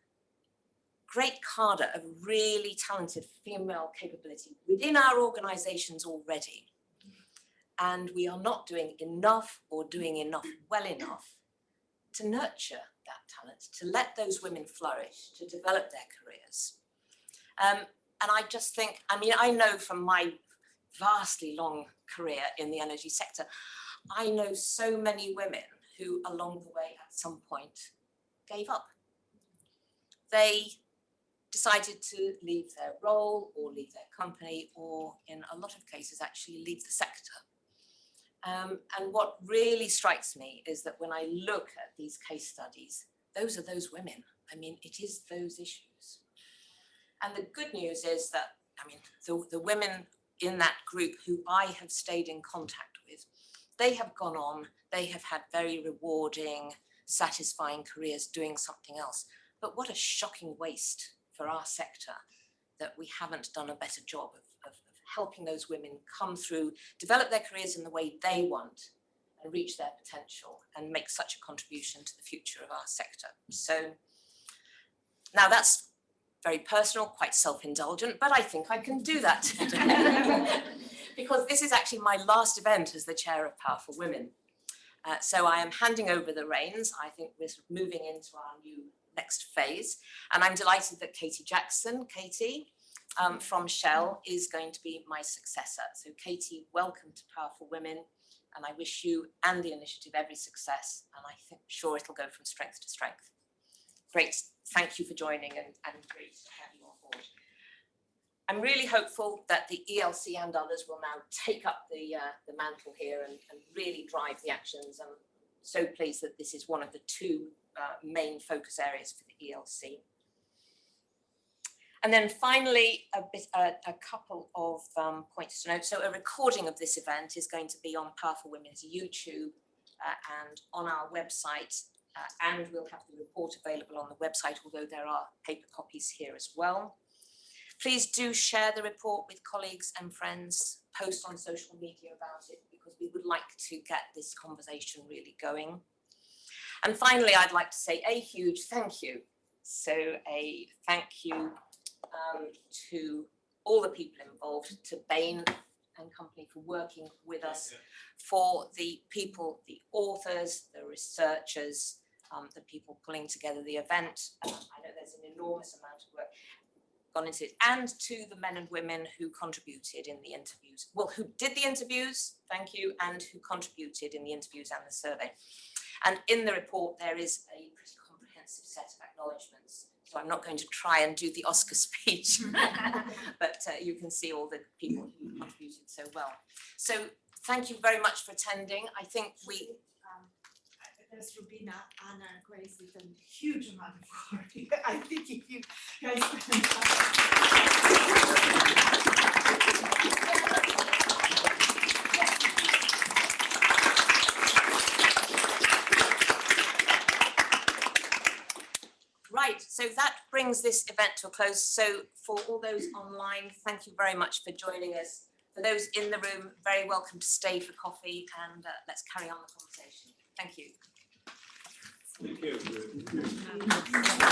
Speaker 1: great cadre of really talented female capability within our organisations already. and we are not doing enough or doing enough well enough to nurture that talent, to let those women flourish, to develop their careers. And I just think, I mean, I know from my vastly long career in the energy sector, I know so many women who along the way at some point gave up. They decided to leave their role or leave their company, or in a lot of cases actually leave the sector. And what really strikes me is that when I look at these case studies, those are those women. I mean, it is those issues. And the good news is that, I mean, the women in that group who I have stayed in contact with, they have gone on, they have had very rewarding, satisfying careers doing something else. But what a shocking waste for our sector that we haven't done a better job of helping those women come through, develop their careers in the way they want, and reach their potential and make such a contribution to the future of our sector. So now that's very personal, quite self-indulgent, but I think I can do that today because this is actually my last event as the chair of Powerful Women. So I am handing over the reins. I think we're sort of moving into our new next phase, and I'm delighted that Katie Jackson, from Shell, is going to be my successor. So Katie, welcome to Powerful Women, and I wish you and the initiative every success, and I think sure it'll go from strength to strength. Great, thank you for joining, and great to have you on board. I'm really hopeful that the ELC and others will now take up the mantle here and really drive the actions. I'm so pleased that this is one of the two main focus areas for the ELC. And then finally, a couple of points to note. So a recording of this event is going to be on Powerful Women's YouTube and on our website, and we'll have the report available on the website, although there are paper copies here as well. Please do share the report with colleagues and friends, post on social media about it, because we would like to get this conversation really going. And finally, I'd like to say a huge thank you. So a thank you to all the people involved, to Bain and company for working with us, for the people, the authors, the researchers, the people pulling together the event. I know there's an enormous amount of work gone into it, and to the men and women who contributed in the interviews. Well, who did the interviews, thank you, and who contributed in the interviews and the survey. And in the report, there is a pretty comprehensive set of acknowledgements. So I'm not going to try and do the Oscar speech, but you can see all the people who contributed so well. So thank you very much for attending. I think we...
Speaker 8: There's Rubina, Anna, and Grace have done a huge amount of work. I think if you guys
Speaker 1: Right, so that brings this event to a close. So for all those online, thank you very much for joining us. For those in the room, very welcome to stay for coffee, and let's carry on the conversation. Thank you.
Speaker 6: Thank you.